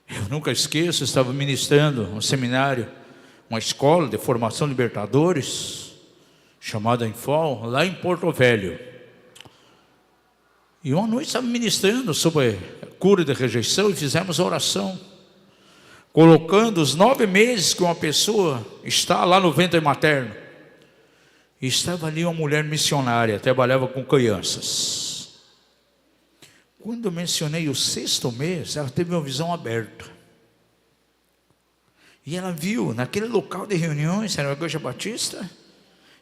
Eu nunca esqueço, estava ministrando um seminário, uma escola de formação de libertadores, chamada Infol, lá em Porto Velho. E uma noite estava ministrando sobre a cura de rejeição e fizemos a oração, colocando os 9 meses que uma pessoa está lá no ventre materno. E estava ali uma mulher missionária, trabalhava com crianças. Quando eu mencionei o 6º mês, ela teve uma visão aberta. E ela viu, naquele local de reuniões, era a Igreja Batista,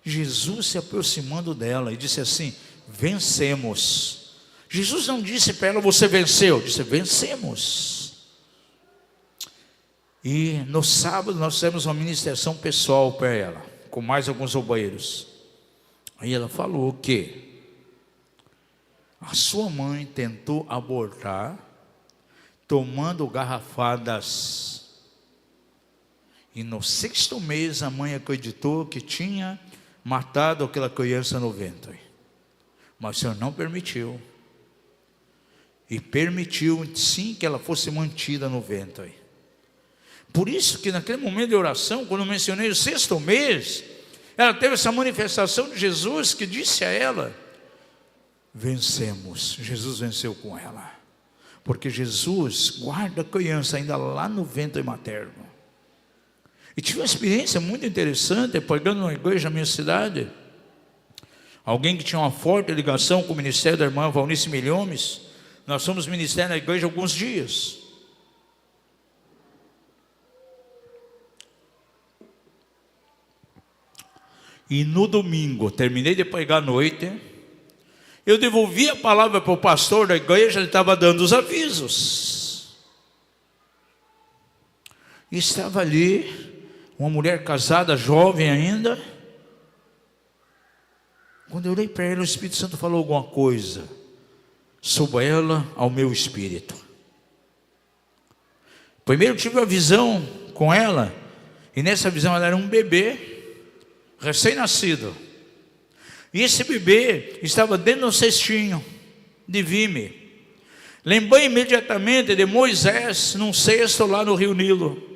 Jesus se aproximando dela e disse assim: vencemos. Jesus não disse para ela, você venceu, disse, vencemos. E no sábado nós fizemos uma ministração pessoal para ela, com mais alguns obreiros. Aí ela falou que a sua mãe tentou abortar, tomando garrafadas. E no 6º mês a mãe acreditou que tinha matado aquela criança no ventre. Mas o Senhor não permitiu. E permitiu sim que ela fosse mantida no ventre. Por isso que naquele momento de oração, quando eu mencionei o 6º mês, ela teve essa manifestação de Jesus que disse a ela: vencemos. Jesus venceu com ela. Porque Jesus guarda a criança ainda lá no ventre materno. E tive uma experiência muito interessante, pregando numa igreja na minha cidade. Alguém que tinha uma forte ligação com o ministério da irmã Valnice Milhomes. Nós fomos ministrar na igreja alguns dias. E no domingo, terminei de pregar à noite, eu devolvi a palavra para o pastor da igreja, ele estava dando os avisos. E estava ali uma mulher casada, jovem ainda. Quando eu olhei para ela, o Espírito Santo falou alguma coisa sobre ela ao meu espírito. Primeiro eu tive uma visão com ela, e nessa visão ela era um bebê recém-nascido. E esse bebê estava dentro de um cestinho de vime. Lembrei imediatamente de Moisés num cesto lá no Rio Nilo.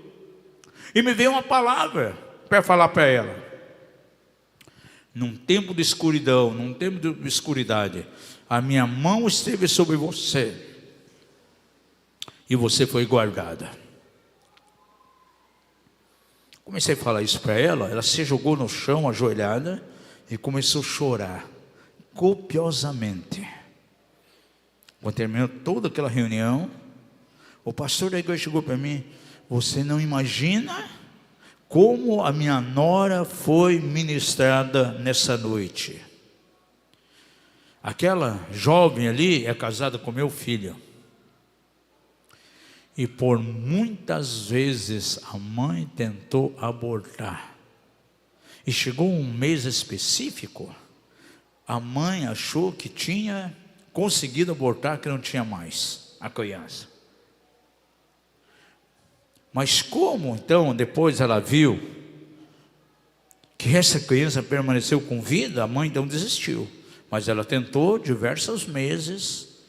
E me veio uma palavra para falar para ela. Num tempo de escuridão, num tempo de obscuridade, a minha mão esteve sobre você. E você foi guardada. Comecei a falar isso para ela. Ela se jogou no chão, ajoelhada, e começou a chorar copiosamente. Quando terminou toda aquela reunião, o pastor da igreja chegou para mim: você não imagina como a minha nora foi ministrada nessa noite. Aquela jovem ali é casada com meu filho. E por muitas vezes a mãe tentou abortar. E chegou um mês específico, a mãe achou que tinha conseguido abortar, que não tinha mais a criança. Mas como então depois ela viu que essa criança permaneceu com vida, a mãe então desistiu. Mas ela tentou diversos meses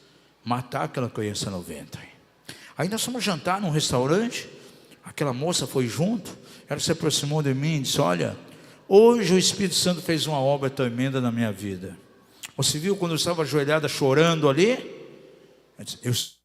matar aquela criança no ventre. Aí nós fomos jantar num restaurante, aquela moça foi junto, ela se aproximou de mim e disse: olha, hoje o Espírito Santo fez uma obra tremenda na minha vida. Você viu quando eu estava ajoelhada chorando ali? Eu disse,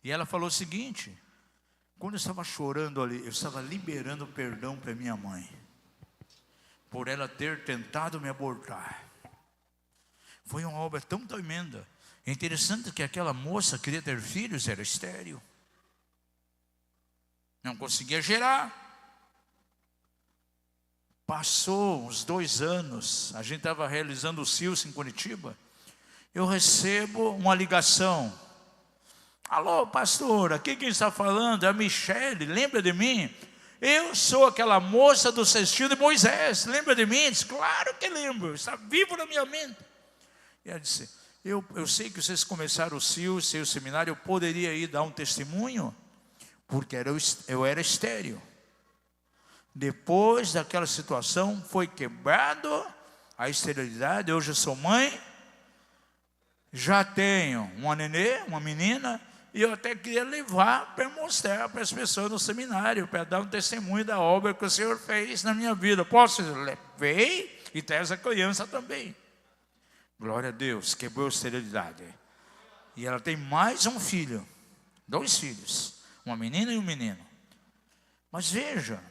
E ela falou o seguinte: quando eu estava chorando ali, eu estava liberando perdão para minha mãe, por ela ter tentado me abortar. Foi uma obra tão tremenda. É interessante que aquela moça queria ter filhos, era estéril, não conseguia gerar. Passou uns 2 anos, a gente estava realizando o CILS em Curitiba. Eu recebo uma ligação: alô, pastor, aqui quem está falando é a Michele, lembra de mim? Eu sou aquela moça do cestinho de Moisés, lembra de mim? Disse, claro que lembro, está vivo na minha mente. E ela disse, eu sei que vocês começaram o CILS, o seminário, eu poderia ir dar um testemunho, porque eu era estéril. Depois daquela situação, foi quebrado a esterilidade, hoje eu sou mãe, já tenho uma nenê, uma menina, e eu até queria levar para mostrar para as pessoas no seminário, para dar um testemunho da obra que o Senhor fez na minha vida. Posso? Levei e traz a criança também. Glória a Deus, quebrou a esterilidade. E ela tem mais um filho, 2 filhos, uma menina e um menino. Mas veja,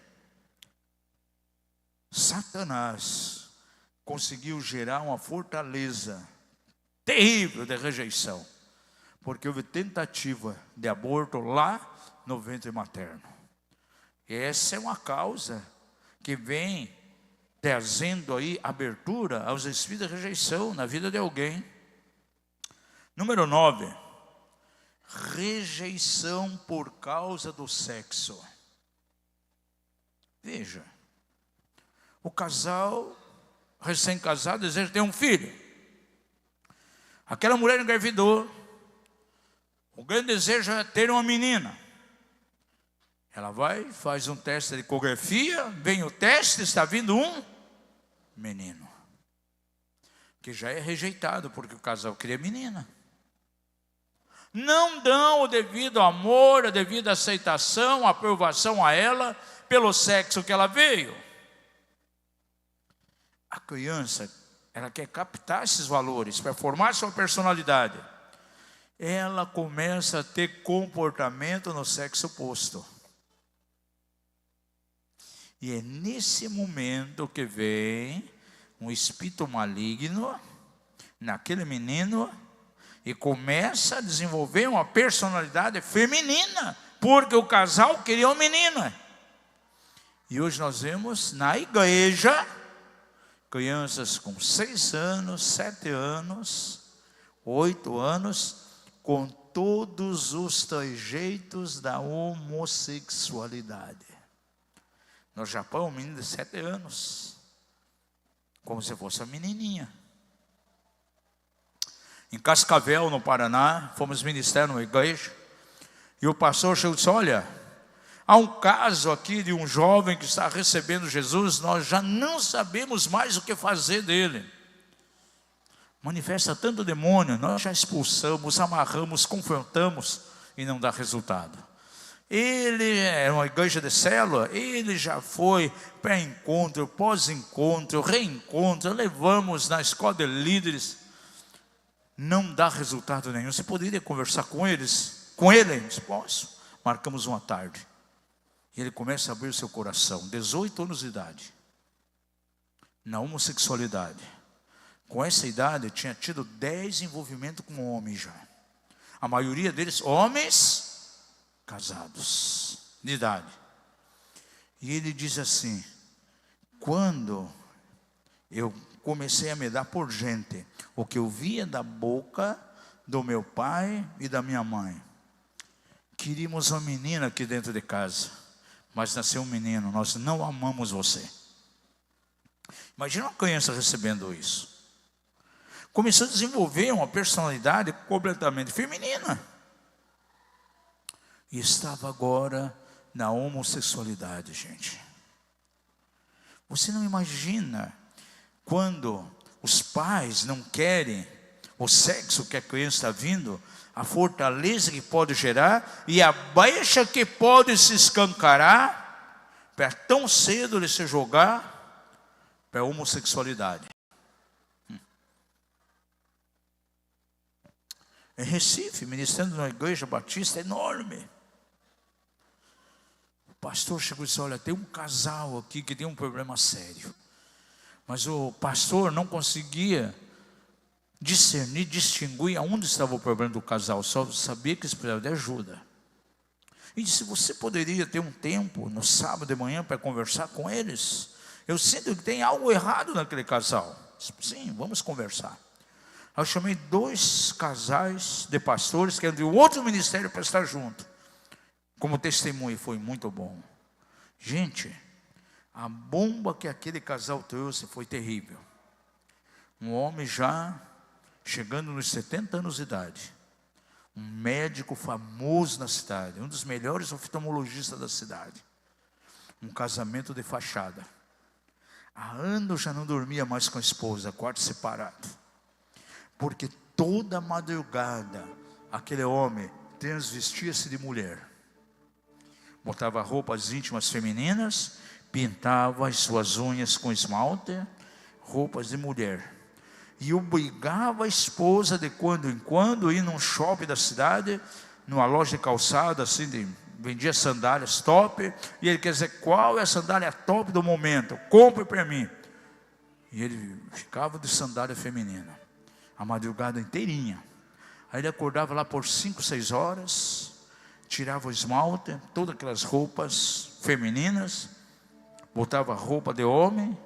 Satanás conseguiu gerar uma fortaleza terrível de rejeição, porque houve tentativa de aborto lá no ventre materno. Essa é uma causa que vem trazendo aí abertura aos espíritos de rejeição na vida de alguém. Número 9, rejeição por causa do sexo. Veja, o casal recém-casado deseja ter um filho. Aquela mulher engravidou. O grande desejo é ter uma menina. Ela vai, faz um teste de ecografia, vem o teste, está vindo um menino. Que já é rejeitado, porque o casal queria menina. Não dão o devido amor, a devida aceitação, a aprovação a ela, pelo sexo que ela veio. A criança, ela quer captar esses valores para formar sua personalidade. Ela começa a ter comportamento no sexo oposto. E é nesse momento que vem um espírito maligno naquele menino e começa a desenvolver uma personalidade feminina, porque o casal queria uma menina. E hoje nós vemos na igreja crianças com 6 anos, 7 anos, 8 anos, com todos os trejeitos da homossexualidade. No Japão, um menino de 7 anos, como se fosse uma menininha. Em Cascavel, no Paraná, fomos ministrar numa igreja, e o pastor chegou e disse: olha, há um caso aqui de um jovem que está recebendo Jesus, nós já não sabemos mais o que fazer dele. Manifesta tanto demônio, nós já expulsamos, amarramos, confrontamos e não dá resultado. Ele é uma igreja de célula, ele já foi pré-encontro, pós-encontro, reencontro, levamos na escola de líderes, não dá resultado nenhum. Você poderia conversar com eles? Com ele? Disse, posso. Marcamos uma tarde. E ele começa a abrir o seu coração, 18 anos de idade, na homossexualidade. Com essa idade, tinha tido 10 envolvimentos com homens já. A maioria deles, homens casados, de idade. E ele diz assim: quando eu comecei a me dar por gente, o que eu via da boca do meu pai e da minha mãe, queríamos uma menina aqui dentro de casa, mas nasceu um menino, nós não amamos você. Imagina uma criança recebendo isso. Começou a desenvolver uma personalidade completamente feminina. E estava agora na homossexualidade, gente. Você não imagina quando os pais não querem o sexo que a criança está vindo, a fortaleza que pode gerar e a brecha que pode se escancarar para tão cedo ele se jogar para a homossexualidade. Em Recife, ministrando numa igreja batista enorme, o pastor chegou e disse: olha, tem um casal aqui que tem um problema sério. Mas o pastor não conseguia discernir, distinguir aonde estava o problema do casal, só sabia que eles precisavam de ajuda. E disse: você poderia ter um tempo no sábado de manhã para conversar com eles? Eu sinto que tem algo errado naquele casal. Disse, sim, vamos conversar. Eu chamei 2 casais de pastores que eram de um outro ministério para estar junto, como testemunho. Foi muito bom. Gente, a bomba que aquele casal trouxe foi terrível. Um homem já chegando nos 70 anos de idade, um médico famoso na cidade, um dos melhores oftalmologistas da cidade, um casamento de fachada. Há anos já não dormia mais com a esposa, quarto separado, porque toda madrugada aquele homem transvestia-se de mulher, botava roupas íntimas femininas, pintava as suas unhas com esmalte, roupas de mulher. e obrigava a esposa de quando em quando ir num shopping da cidade, numa loja de calçado, assim, vendia sandálias top, e ele quer dizer, qual é a sandália top do momento? Compre para mim. E ele ficava de sandália feminina, a madrugada inteirinha. Aí ele acordava lá por 5, 6 horas, tirava o esmalte, todas aquelas roupas femininas, botava roupa de homem,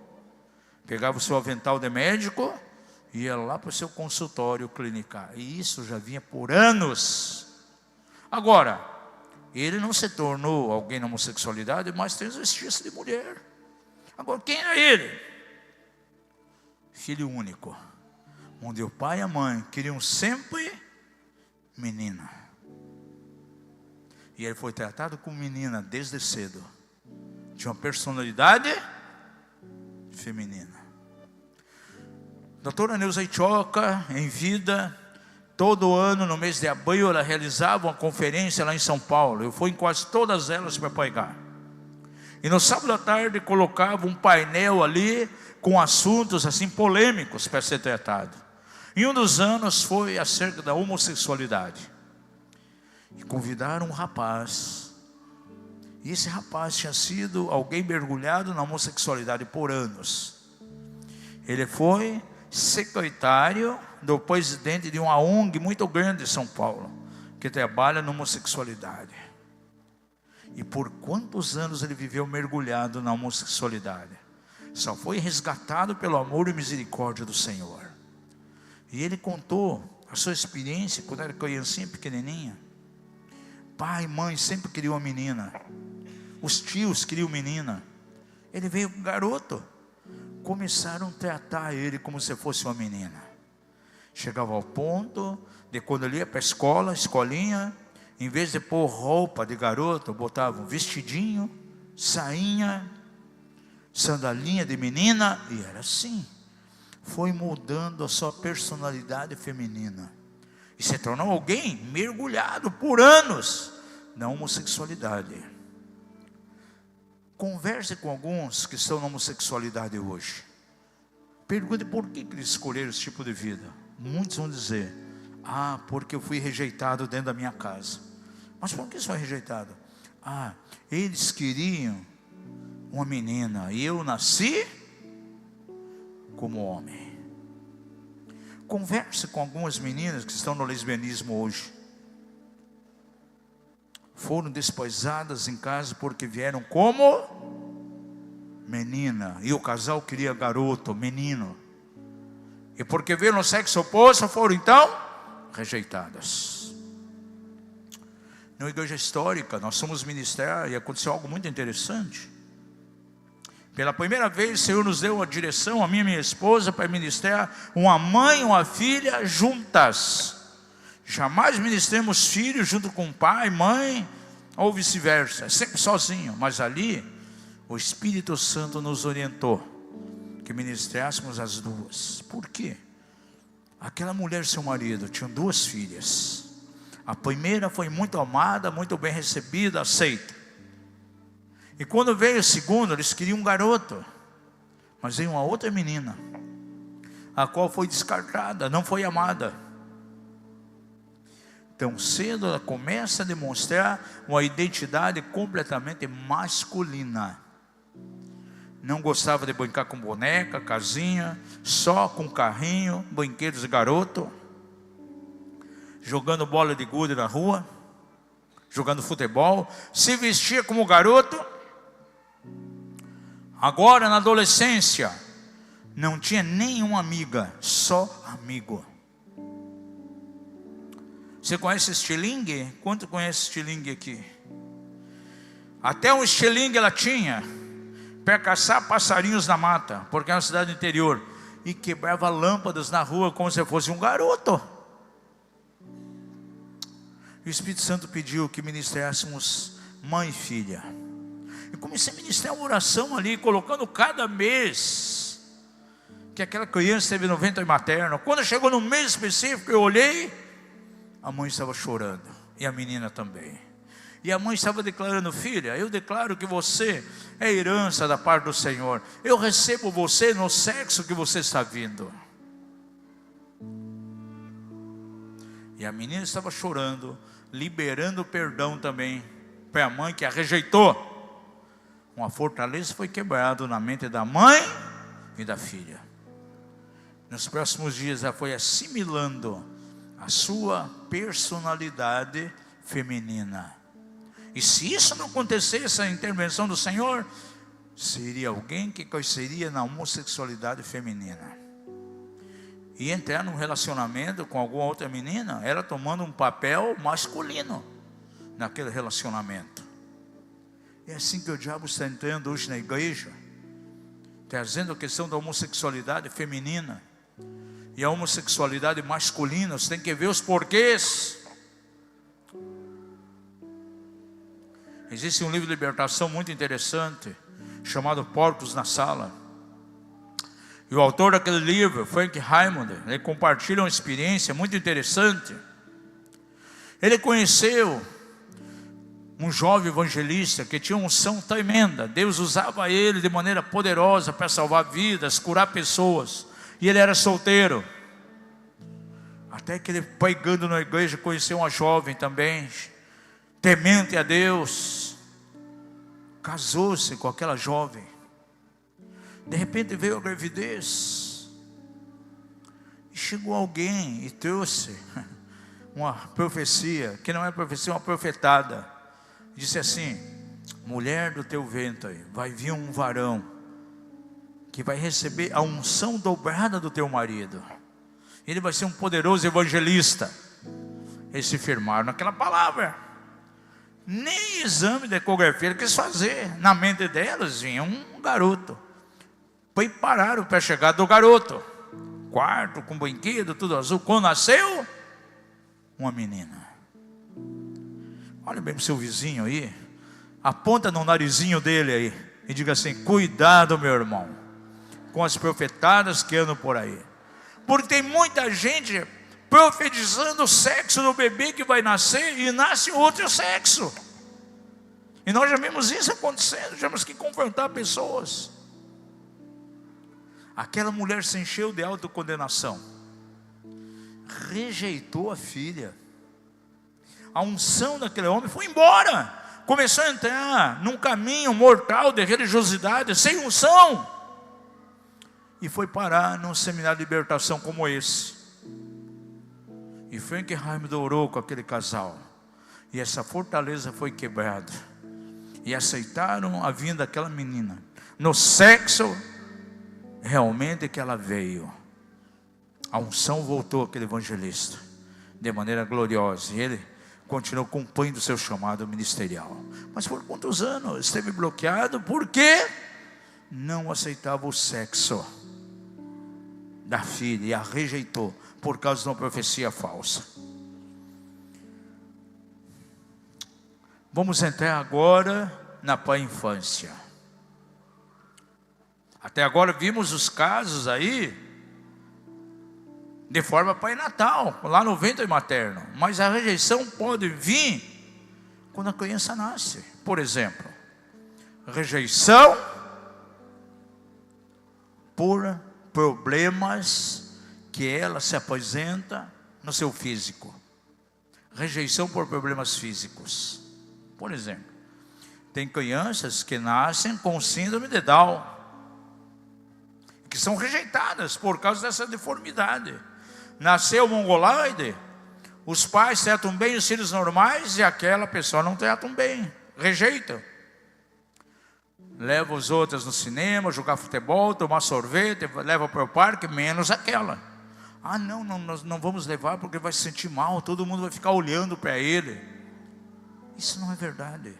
pegava o seu avental de médico, ia lá para o seu consultório clinicar. E isso já vinha por anos. Agora, ele não se tornou alguém na homossexualidade, mas transvestia-se de mulher. Agora, quem é ele? Filho único, onde o pai e a mãe queriam sempre menina. E ele foi tratado como menina desde cedo. Tinha uma personalidade feminina. Doutora Neuza Ichoca, em vida, todo ano, no mês de abril, ela realizava uma conferência lá em São Paulo. Eu fui em quase todas elas para pregar. E no sábado à tarde colocava um painel ali com assuntos assim polêmicos para ser tratado. E um dos anos foi acerca da homossexualidade. E convidaram um rapaz. E esse rapaz tinha sido alguém mergulhado na homossexualidade por anos. Ele foi secretário do presidente de uma ONG muito grande em São Paulo, que trabalha na homossexualidade. E por quantos anos ele viveu mergulhado na homossexualidade? Só foi resgatado pelo amor e misericórdia do Senhor. E ele contou a sua experiência quando era criancinha, pequenininha. Pai e mãe sempre queriam uma menina. Os tios queriam menina. Ele veio com garoto. Começaram a tratar ele como se fosse uma menina. Chegava ao ponto de quando ele ia para a escola, escolinha, em vez de pôr roupa de garoto, botava um vestidinho, sainha, sandalinha de menina, e era assim. Foi mudando a sua personalidade feminina. E se tornou alguém mergulhado por anos na homossexualidade. Converse com alguns que estão na homossexualidade hoje. Pergunte por que eles escolheram esse tipo de vida. Muitos vão dizer, porque eu fui rejeitado dentro da minha casa. Mas por que você foi rejeitado? Eles queriam uma menina e eu nasci como homem. Converse com algumas meninas que estão no lesbianismo hoje. Foram desposadas em casa porque vieram como menina. E o casal queria garoto, menino. E porque veio no sexo oposto, foram então rejeitadas. Na igreja histórica, nós somos ministrar e aconteceu algo muito interessante. Pela primeira vez, o Senhor nos deu a direção, a mim e minha esposa, para ministrar uma mãe e uma filha juntas. Jamais ministremos filhos junto com pai, mãe, ou vice-versa, sempre sozinho. Mas ali, o Espírito Santo nos orientou que ministrássemos as duas. Por quê? Aquela mulher e seu marido tinham 2 filhas. A primeira foi muito amada, muito bem recebida, aceita. E quando veio a segunda, eles queriam um garoto. Mas veio uma outra menina, a qual foi descartada, não foi amada. Tão cedo ela começa a demonstrar uma identidade completamente masculina. Não gostava de brincar com boneca, casinha, só com carrinho, brinquedos de garoto. Jogando bola de gude na rua, jogando futebol. Se vestia como garoto. Agora na adolescência, não tinha nenhuma amiga, só amigo. Você conhece estilingue? Quanto conhece estilingue aqui? Até um estilingue ela tinha para caçar passarinhos na mata, porque é uma cidade interior. E quebrava lâmpadas na rua como se fosse um garoto. E o Espírito Santo pediu que ministrássemos mãe e filha. E comecei a ministrar uma oração ali, colocando cada mês que aquela criança teve no ventre materno. Quando chegou no mês específico, eu olhei, a mãe estava chorando, e a menina também. E a mãe estava declarando: filha, eu declaro que você é herança da parte do Senhor. Eu recebo você no sexo que você está vindo. E a menina estava chorando, liberando perdão também para a mãe que a rejeitou. Uma fortaleza foi quebrada na mente da mãe e da filha. Nos próximos dias ela foi assimilando a sua personalidade feminina. E se isso não acontecesse, a intervenção do Senhor, seria alguém que cresceria na homossexualidade feminina. E entrar num relacionamento com alguma outra menina, ela tomando um papel masculino naquele relacionamento. É assim que o diabo está entrando hoje na igreja, trazendo a questão da homossexualidade feminina e a homossexualidade masculina. Você tem que ver os porquês. Existe um livro de libertação muito interessante, chamado Porcos na Sala. E o autor daquele livro, Frank Raymond, ele compartilha uma experiência muito interessante. Ele conheceu um jovem evangelista que tinha uma unção tremenda. Deus usava ele de maneira poderosa para salvar vidas, curar pessoas. E ele era solteiro. Até que ele, pregando na igreja, conheceu uma jovem também, temente a Deus. Casou-se com aquela jovem. De repente veio a gravidez. E chegou alguém e trouxe uma profecia, que não é profecia, uma profetada. Disse assim: mulher do teu ventre, vai vir um varão que vai receber a unção dobrada do teu marido. Ele vai ser um poderoso evangelista. Eles se firmaram naquela palavra. Nem exame de ecografia ele quis fazer. Na mente delas vinha um garoto. Prepararam para a chegada do garoto. Quarto com brinquedo, tudo azul. Quando nasceu, uma menina. Olha bem para o seu vizinho aí. Aponta no narizinho dele aí e diga assim: cuidado, meu irmão, com as profetadas que andam por aí. Porque tem muita gente profetizando o sexo do bebê que vai nascer e nasce outro sexo. E nós já vimos isso acontecendo. Temos que confrontar pessoas. Aquela mulher se encheu de autocondenação, rejeitou a filha. A unção daquele homem foi embora. Começou a entrar num caminho mortal de religiosidade, sem unção. E foi parar num seminário de libertação como esse. E Frank Raymond orou com aquele casal. E essa fortaleza foi quebrada. E aceitaram a vinda daquela menina. No sexo, realmente que ela veio. A unção voltou àquele evangelista. De maneira gloriosa. E ele continuou cumprindo o seu chamado ministerial. Mas por quantos anos esteve bloqueado? Porque não aceitava o sexo da filha e a rejeitou por causa de uma profecia falsa. Vamos entrar agora na pré-infância. Até agora vimos os casos aí de forma pré-natal, lá no ventre materno. Mas a rejeição pode vir quando a criança nasce. Por exemplo, rejeição por problemas que ela se apresenta no seu físico. Rejeição por problemas físicos. Por exemplo, tem crianças que nascem com síndrome de Down, que são rejeitadas por causa dessa deformidade. Nasceu mongoloide, os pais tratam bem os filhos normais e aquela pessoa não tratam bem, rejeitam. Leva os outros no cinema, jogar futebol, tomar sorvete, leva para o parque, menos aquela. Ah, não, nós não vamos levar porque vai se sentir mal, todo mundo vai ficar olhando para ele. Isso não é verdade.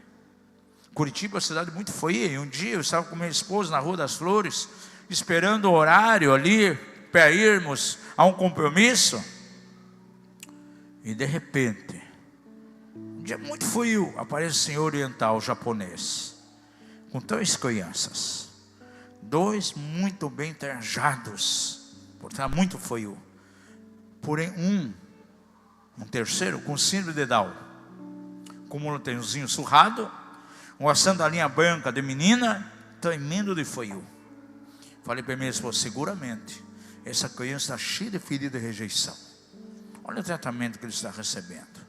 Curitiba é uma cidade muito fria, e um dia eu estava com minha esposa na Rua das Flores, esperando o horário ali, para irmos a um compromisso, e de repente, um dia muito frio, aparece um senhor oriental japonês, com 3 crianças, 2 muito bem trajados, porque estava muito frio, porém um terceiro com síndrome de Down, com um moletomzinho surrado, uma sandalinha branca de menina, tremendo de frio. Falei para minha esposa: seguramente essa criança está cheia de ferida de rejeição. Olha o tratamento que ele está recebendo.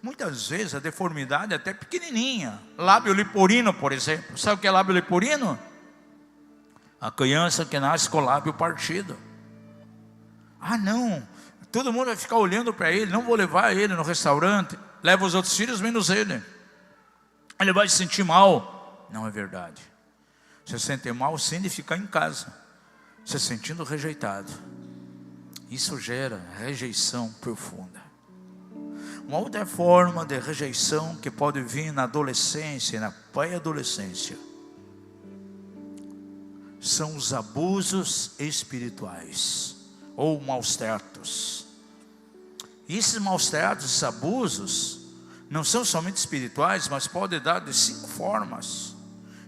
Muitas vezes a deformidade é até pequenininha. Lábio leporino, por exemplo. Sabe o que é lábio leporino? A criança que nasce com o lábio partido. Ah, não, todo mundo vai ficar olhando para ele, não vou levar ele no restaurante. Leva os outros filhos menos ele. Ele vai se sentir mal. Não é verdade. Você sente mal sim de ficar em casa, se sentindo rejeitado. Isso gera rejeição profunda. Uma outra forma de rejeição que pode vir na adolescência e na pré-adolescência são os abusos espirituais ou maus tratos. E esses maus tratos, esses abusos, não são somente espirituais, mas podem dar de 5 formas.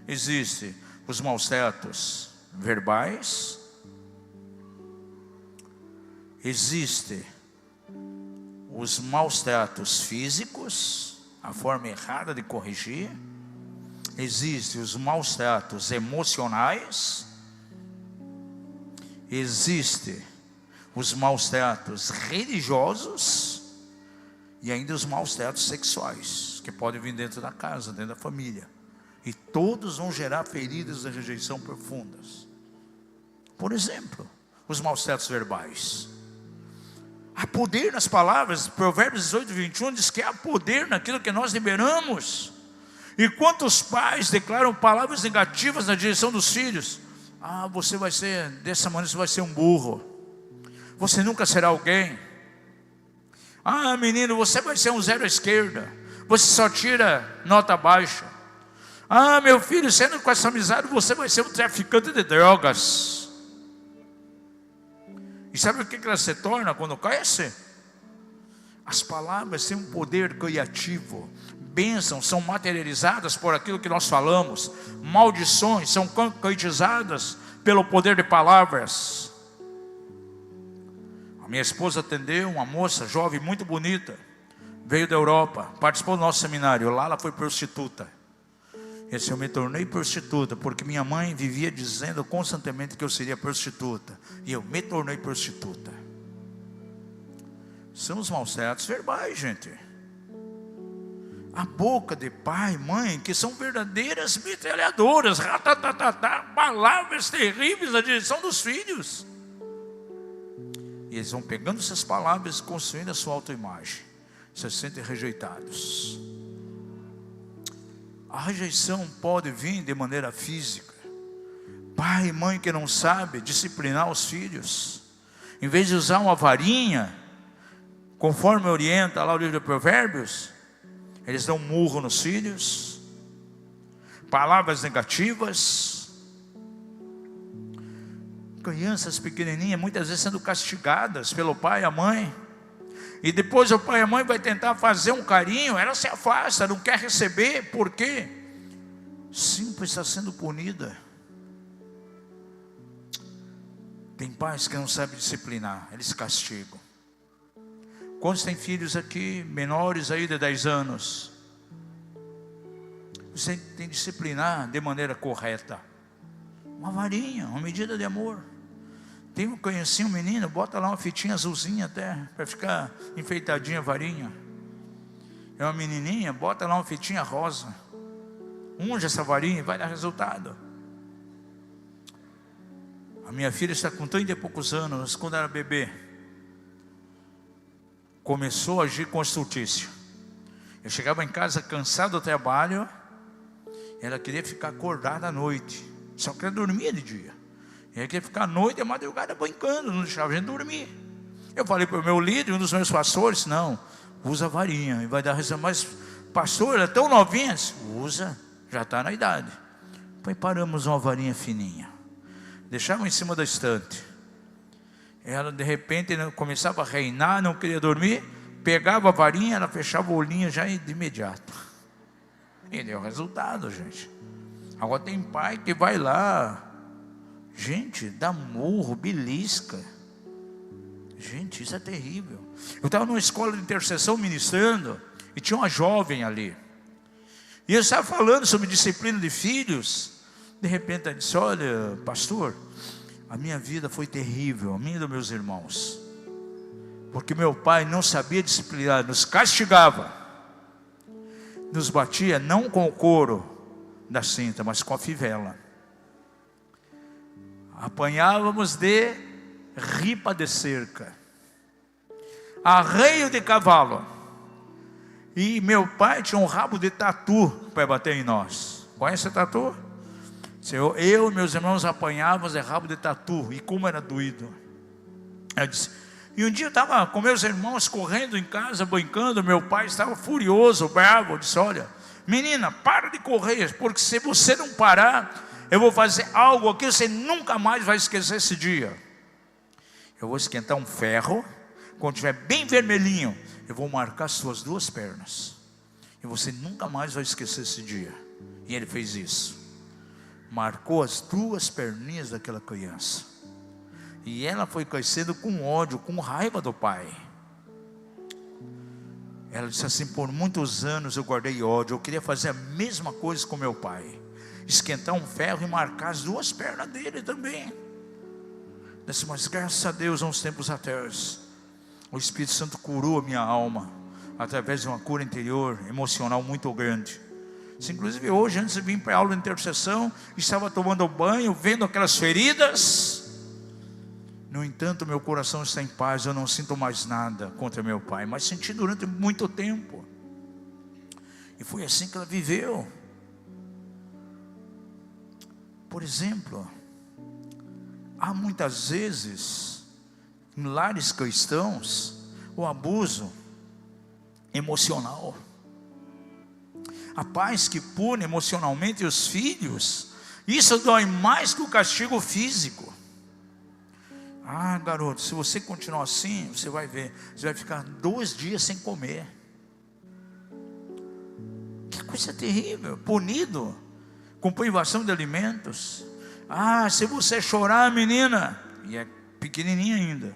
Existem os maus tratos verbais, existem os maus tratos físicos, a forma errada de corrigir. Existem os maus tratos emocionais. Existem os maus tratos religiosos. E ainda os maus tratos sexuais, que podem vir dentro da casa, dentro da família. E todos vão gerar feridas de rejeição profundas. Por exemplo, os maus tratos verbais. Há poder nas palavras. Provérbios 18, 21 diz que há poder naquilo que nós liberamos. E quantos pais declaram palavras negativas na direção dos filhos? Ah, você vai ser, dessa maneira você vai ser um burro. Você nunca será alguém. Ah, menino, você vai ser um zero à esquerda. Você só tira nota baixa. Ah, meu filho, sendo com essa amizade, você vai ser um traficante de drogas. E sabe o que ela se torna quando cresce? As palavras têm um poder criativo. Bênçãos são materializadas por aquilo que nós falamos. Maldições são concretizadas pelo poder de palavras. A minha esposa atendeu uma moça jovem muito bonita. Veio da Europa, participou do nosso seminário. Lá ela foi prostituta. E disse: eu me tornei prostituta porque minha mãe vivia dizendo constantemente que eu seria prostituta. E eu me tornei prostituta. São os maus tratos verbais, gente. A boca de pai e mãe que são verdadeiras metralhadoras, palavras terríveis na direção dos filhos. E eles vão pegando essas palavras e construindo a sua autoimagem. Se sentem rejeitados. A rejeição pode vir de maneira física. Pai e mãe que não sabem disciplinar os filhos, em vez de usar uma varinha, conforme orienta lá o livro de Provérbios, eles dão um murro nos filhos. Palavras negativas. Crianças pequenininhas muitas vezes sendo castigadas pelo pai e a mãe. E depois o pai e a mãe vai tentar fazer um carinho, ela se afasta, não quer receber. Por quê? Sempre está sendo punida. Tem pais que não sabem disciplinar, eles castigam. Quantos têm filhos aqui, menores aí de 10 anos? Você tem que disciplinar de maneira correta. Uma varinha, uma medida de amor. Tem um conhecinho, um menino, bota lá uma fitinha azulzinha até, para ficar enfeitadinha a varinha. É uma menininha, bota lá uma fitinha rosa. Unge essa varinha e vai dar resultado. A minha filha está com 30 e poucos anos, quando era bebê, começou a agir com estultícia. Eu chegava em casa cansado do trabalho, ela queria ficar acordada à noite, só queria dormir de dia. Ela queria ficar à noite e a madrugada brincando, não deixava a gente dormir. Eu falei para o meu líder, um dos meus pastores: não, usa a varinha e vai dar resultado. Mas pastor, ela é tão novinha. Usa, já está na idade. Preparamos uma varinha fininha, deixava em cima da estante. Ela de repente começava a reinar, não queria dormir, pegava a varinha, ela fechava o olhinho já de imediato. E deu resultado, gente. Agora tem pai que vai lá, gente, dá murro, belisca. Gente, isso é terrível. Eu estava numa escola de intercessão ministrando, e tinha uma jovem ali. E eu estava falando sobre disciplina de filhos. De repente ela disse: olha, pastor, a minha vida foi terrível, a minha e dos meus irmãos. porque meu pai não sabia disciplinar, nos castigava, nos batia não com o couro da cinta, mas com a fivela. Apanhávamos de ripa de cerca, arreio de cavalo, e meu pai tinha um rabo de tatu para bater em nós. Conhece tatu? Eu e meus irmãos apanhávamos de rabo de tatu, e como era doído. Eu disse, e um dia eu estava com meus irmãos correndo em casa, brincando, meu pai estava furioso, bravo. Eu disse, olha, menina, para de correr, porque se você não parar, eu vou fazer algo aqui, você nunca mais vai esquecer esse dia. Eu vou esquentar um ferro, quando estiver bem vermelhinho, eu vou marcar as suas duas pernas, e você nunca mais vai esquecer esse dia. E ele fez isso, marcou as duas perninhas daquela criança, e ela foi crescendo com ódio, com raiva do pai. Ela disse assim, por muitos anos eu guardei ódio, eu queria fazer a mesma coisa com meu pai, esquentar um ferro e marcar as duas pernas dele também. Disse, mas graças a Deus, há uns tempos atrás, o Espírito Santo curou a minha alma, através de uma cura interior, emocional muito grande. Inclusive hoje, antes de vir para a aula de intercessão, estava tomando banho, vendo aquelas feridas. No entanto, meu coração está em paz, eu não sinto mais nada contra meu pai, mas senti durante muito tempo. E foi assim que ela viveu. Por exemplo, há muitas vezes, em lares cristãos, o abuso emocional. Há pais que punem emocionalmente os filhos. Isso dói mais que o castigo físico. Ah, garoto, se você continuar assim, você vai ver, você vai ficar 2 dias sem comer. Que coisa terrível. Punido com privação de alimentos. Ah, se você chorar, menina, e é pequenininha ainda,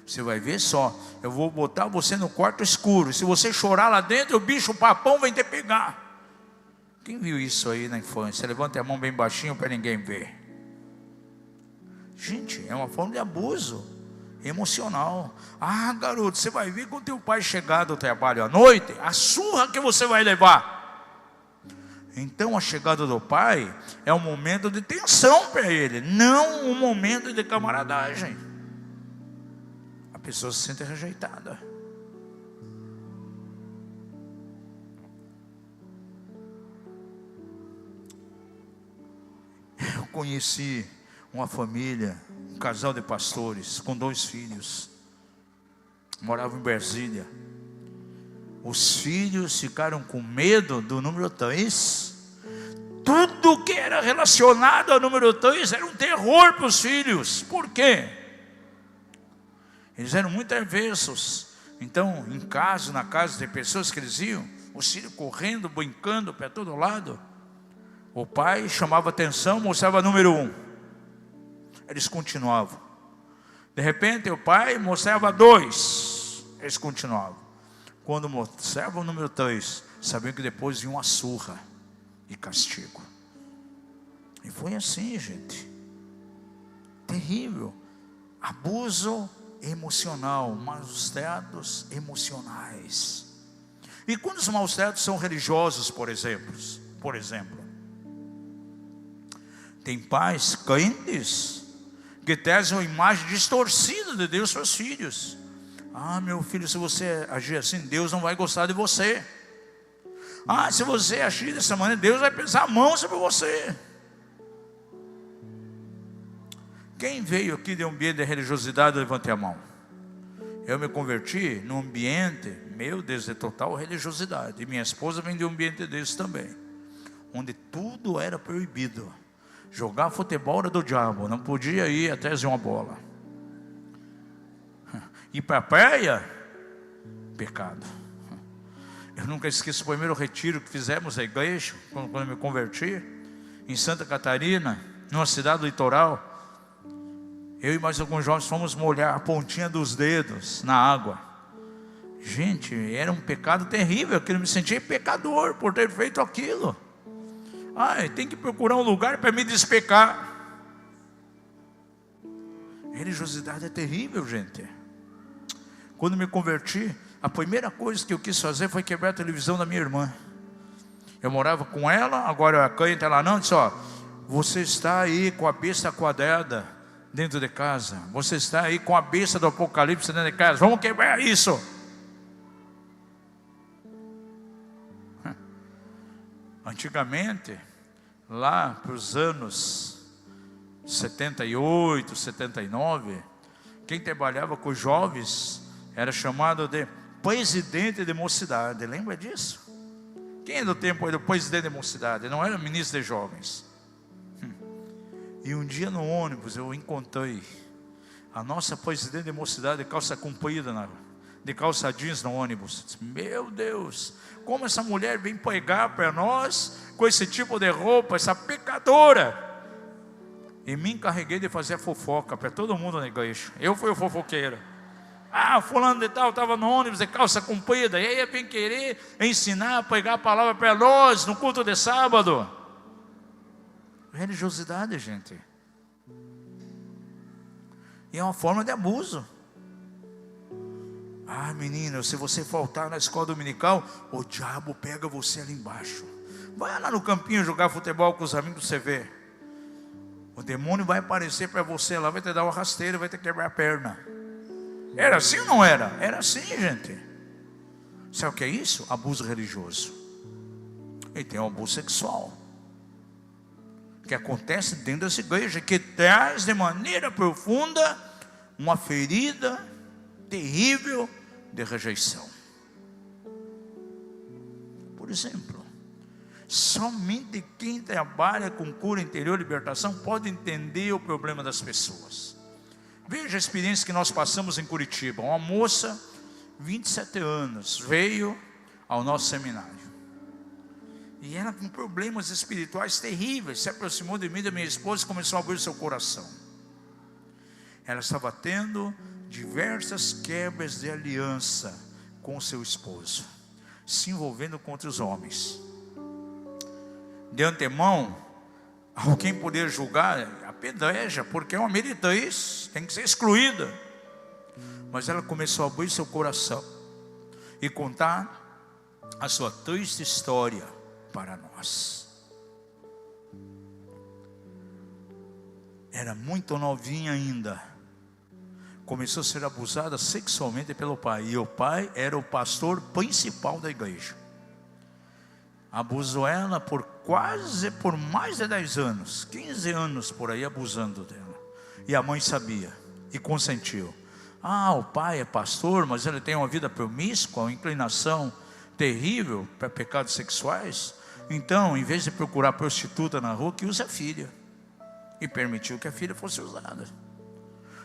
você vai ver só, eu vou botar você no quarto escuro, se você chorar lá dentro, o bicho papão vem te pegar. Quem viu isso aí na infância? Levanta a mão bem baixinho para ninguém ver. Gente, é uma forma de abuso emocional. Ah, garoto, você vai ver quando teu pai chegar do trabalho à noite, a surra que você vai levar. Então a chegada do pai é um momento de tensão para ele, não um momento de camaradagem. A pessoa se sente rejeitada. Eu conheci uma família, um casal de pastores com 2 filhos, moravam em Brasília. Os filhos ficaram com medo do número 3. Tudo que era relacionado ao número 3 era um terror para os filhos. Por quê? Eles eram muito avessos. Então, na casa de pessoas que eles iam, os filhos correndo, brincando para todo lado. O pai chamava atenção, mostrava número 1. Eles continuavam. De repente o pai mostrava 2. Eles continuavam. Quando mostrava o número 3, sabiam que depois vinha uma surra e castigo. E foi assim, gente. Terrível. Abuso emocional, maus tratos emocionais. E quando os maus tratos são religiosos, por exemplo, tem pais crentes que trazem uma imagem distorcida de Deus para os filhos. Ah, meu filho, se você agir assim, Deus não vai gostar de você. Ah, se você agir dessa maneira, Deus vai pesar a mão sobre você. Quem veio aqui de um ambiente de religiosidade, levante a mão. Eu me converti num ambiente, meu Deus, de total religiosidade. E minha esposa vem de um ambiente desse também, onde tudo era proibido. Jogar futebol era do diabo, não podia ir atrás de uma bola. Ir para a praia, pecado. Eu nunca esqueço o primeiro retiro que fizemos na igreja, quando eu me converti, em Santa Catarina, numa cidade litoral. Eu e mais alguns jovens fomos molhar a pontinha dos dedos na água. Gente, era um pecado terrível, eu me sentia pecador por ter feito aquilo. Tem que procurar um lugar para me despecar. Religiosidade é terrível, gente. Quando me converti, a primeira coisa que eu quis fazer foi quebrar a televisão da minha irmã. Eu morava com ela, agora a Canha está lá não, disse, ó, você está aí com a besta quadrada dentro de casa, você está aí com a besta do Apocalipse dentro de casa, vamos quebrar isso. Antigamente, lá para os anos 78, 79, quem trabalhava com jovens era chamado de presidente de mocidade, lembra disso? Quem é do tempo do presidente de mocidade? Não era ministro de jovens. E um dia no ônibus eu encontrei a nossa presidente de mocidade de calça comprida, de calça jeans no ônibus. Meu Deus, como essa mulher vem pregar para nós com esse tipo de roupa, essa pecadora. E me encarreguei de fazer a fofoca para todo mundo na igreja. Eu fui o fofoqueiro. Ah, fulano de tal estava no ônibus de calça comprida, e aí é bem querer ensinar a pregar a palavra para nós no culto de sábado. Religiosidade, gente. E é uma forma de abuso. Ah, menino, se você faltar na escola dominical, o diabo pega você ali embaixo. Vai lá no campinho jogar futebol com os amigos, você vê. O demônio vai aparecer para você lá, vai te dar uma rasteira, vai te quebrar a perna. Era assim ou não era? Era assim, gente. Sabe o que é isso? Abuso religioso. E tem o abuso sexual, que acontece dentro dessa igreja, que traz de maneira profunda uma ferida terrível de rejeição. Por exemplo, somente quem trabalha com cura interior e libertação pode entender o problema das pessoas. Veja a experiência que nós passamos em Curitiba. Uma moça, 27 anos, veio ao nosso seminário. E ela com problemas espirituais terríveis, se aproximou de mim, da minha esposa, e começou a abrir seu coração. Ela estava tendo diversas quebras de aliança com seu esposo, se envolvendo com outros homens. De antemão, alguém poderia julgar, apedreja, porque é uma meretriz, tem que ser excluída. Mas ela começou a abrir seu coração e contar a sua triste história para nós. Era muito novinha ainda, começou a ser abusada sexualmente pelo pai, e o pai era o pastor principal da igreja. Abusou ela por mais de 10 anos, 15 anos por aí, abusando dela. E a mãe sabia e consentiu. Ah, o pai é pastor, mas ele tem uma vida promíscua, uma inclinação terrível para pecados sexuais. Então, em vez de procurar prostituta na rua, que use a filha. E permitiu que a filha fosse usada.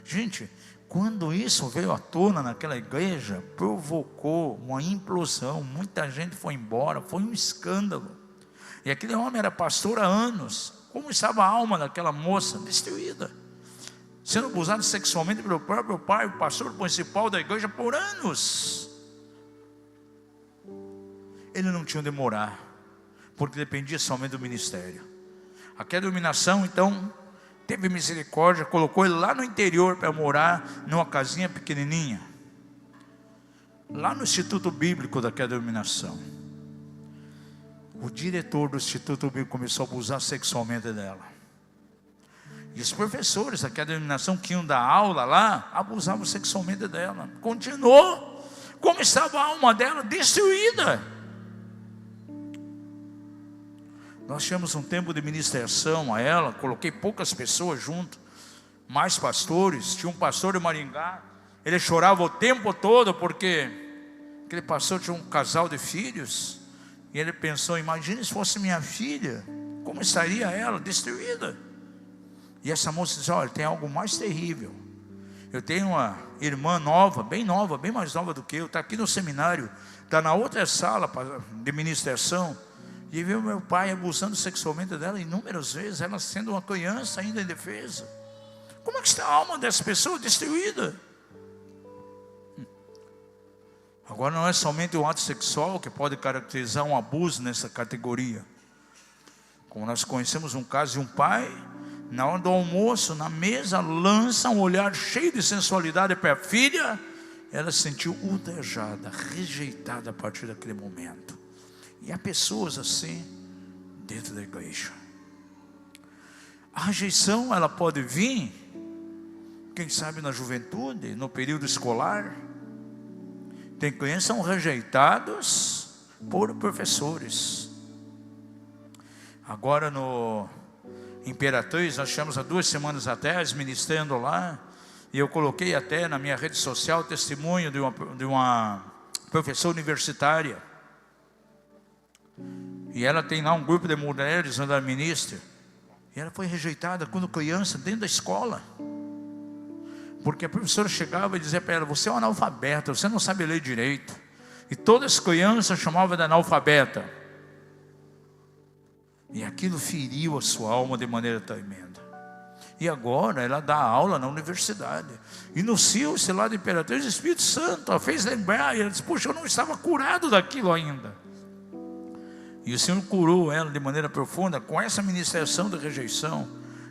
Gente, quando isso veio à tona naquela igreja, provocou uma implosão. Muita gente foi embora, foi um escândalo. E aquele homem era pastor há anos. Como estava a alma daquela moça? Destruída, sendo abusado sexualmente pelo próprio pai, o pastor principal da igreja, por anos. Ele não tinha onde morar, porque dependia somente do ministério. Aquela iluminação, então, teve misericórdia, colocou ele lá no interior para morar numa casinha pequenininha, lá no Instituto Bíblico daquela iluminação. O diretor do Instituto Bíblico começou a abusar sexualmente dela. E os professores daquela iluminação que iam dar aula lá, abusavam sexualmente dela. Continuou. Como estava a alma dela? Destruída. Nós tivemos um tempo de ministração a ela, coloquei poucas pessoas junto, mais pastores. Tinha um pastor de Maringá, ele chorava o tempo todo, porque aquele pastor tinha um casal de filhos, e ele pensou, imagine se fosse minha filha, como estaria ela? Destruída. E essa moça disse, olha, tem algo mais terrível. Eu tenho uma irmã nova, bem mais nova do que eu, está aqui no seminário, está na outra sala de ministração, e viu meu pai abusando sexualmente dela inúmeras vezes, ela sendo uma criança ainda indefesa. Como é que está a alma dessa pessoa? Destruída. Agora não é somente o ato sexual que pode caracterizar um abuso nessa categoria. Como nós conhecemos um caso de um pai, na hora do almoço, na mesa, lança um olhar cheio de sensualidade para a filha, ela se sentiu ultrajada, rejeitada a partir daquele momento. E há pessoas assim dentro da igreja. A rejeição, ela pode vir, quem sabe na juventude, no período escolar. Tem crianças que são rejeitados por professores. Agora no Imperatriz, nós tivemos há 2 semanas atrás, ministrando lá, e eu coloquei até na minha rede social testemunho de uma professora universitária. E ela tem lá um grupo de mulheres onde ela ministra. E ela foi rejeitada quando criança, dentro da escola. Porque a professora chegava e dizia para ela: você é um analfabeta, você não sabe ler direito. E todas as crianças chamavam de analfabeta. E aquilo feriu a sua alma de maneira tremenda. E agora ela dá aula na universidade. E no CIL, sei lá, de Imperatriz, o Espírito Santo a fez lembrar. E ela disse: puxa, eu não estava curado daquilo ainda. E o Senhor curou ela de maneira profunda com essa ministração de rejeição.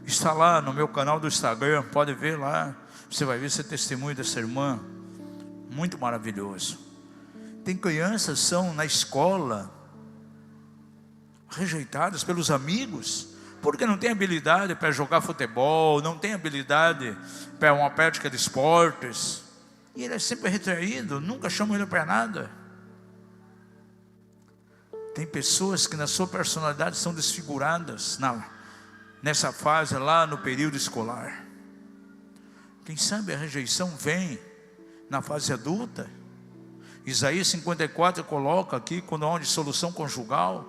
Está lá no meu canal do Instagram, pode ver lá. Você vai ver esse testemunho dessa irmã, muito maravilhoso. Tem crianças que são na escola rejeitadas pelos amigos, porque não tem habilidade para jogar futebol, não tem habilidade para uma prática de esportes. E ele é sempre retraído, nunca chamam ele para nada. Tem pessoas que na sua personalidade são desfiguradas nessa fase lá no período escolar. Quem sabe a rejeição vem na fase adulta. Isaías 54 coloca aqui, quando há uma dissolução conjugal,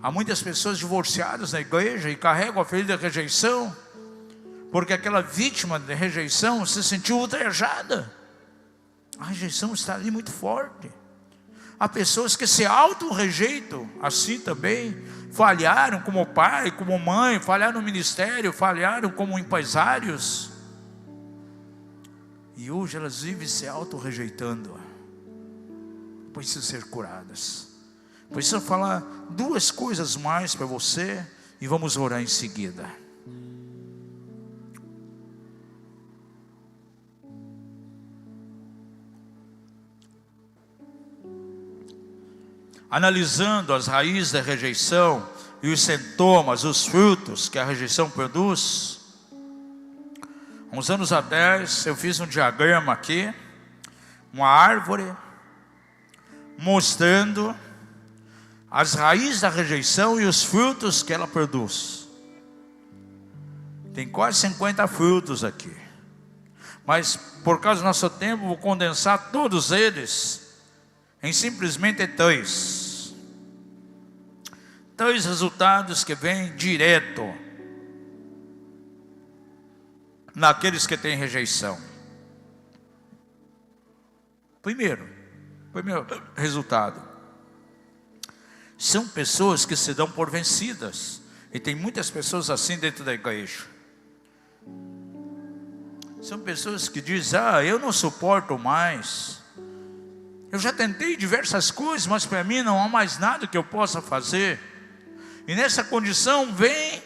há muitas pessoas divorciadas na igreja e carregam a ferida da rejeição, porque aquela vítima de rejeição se sentiu ultrajada. A rejeição está ali muito forte. Há pessoas que se auto-rejeitam assim também, falharam como pai, como mãe, falharam no ministério, falharam como empresários. E hoje elas vivem se auto-rejeitando. Precisam ser curadas. Preciso falar 2 coisas mais para você e vamos orar em seguida. Analisando as raízes da rejeição e os sintomas, os frutos que a rejeição produz. Uns anos atrás eu fiz um diagrama aqui, uma árvore, mostrando as raízes da rejeição e os frutos que ela produz. Tem quase 50 frutos aqui, mas por causa do nosso tempo vou condensar todos eles em simplesmente 3 resultados que vêm direto naqueles que têm rejeição. Primeiro resultado, são pessoas que se dão por vencidas. E tem muitas pessoas assim dentro da igreja. São pessoas que dizem: eu não suporto mais, eu já tentei diversas coisas, mas para mim não há mais nada que eu possa fazer. E nessa condição vem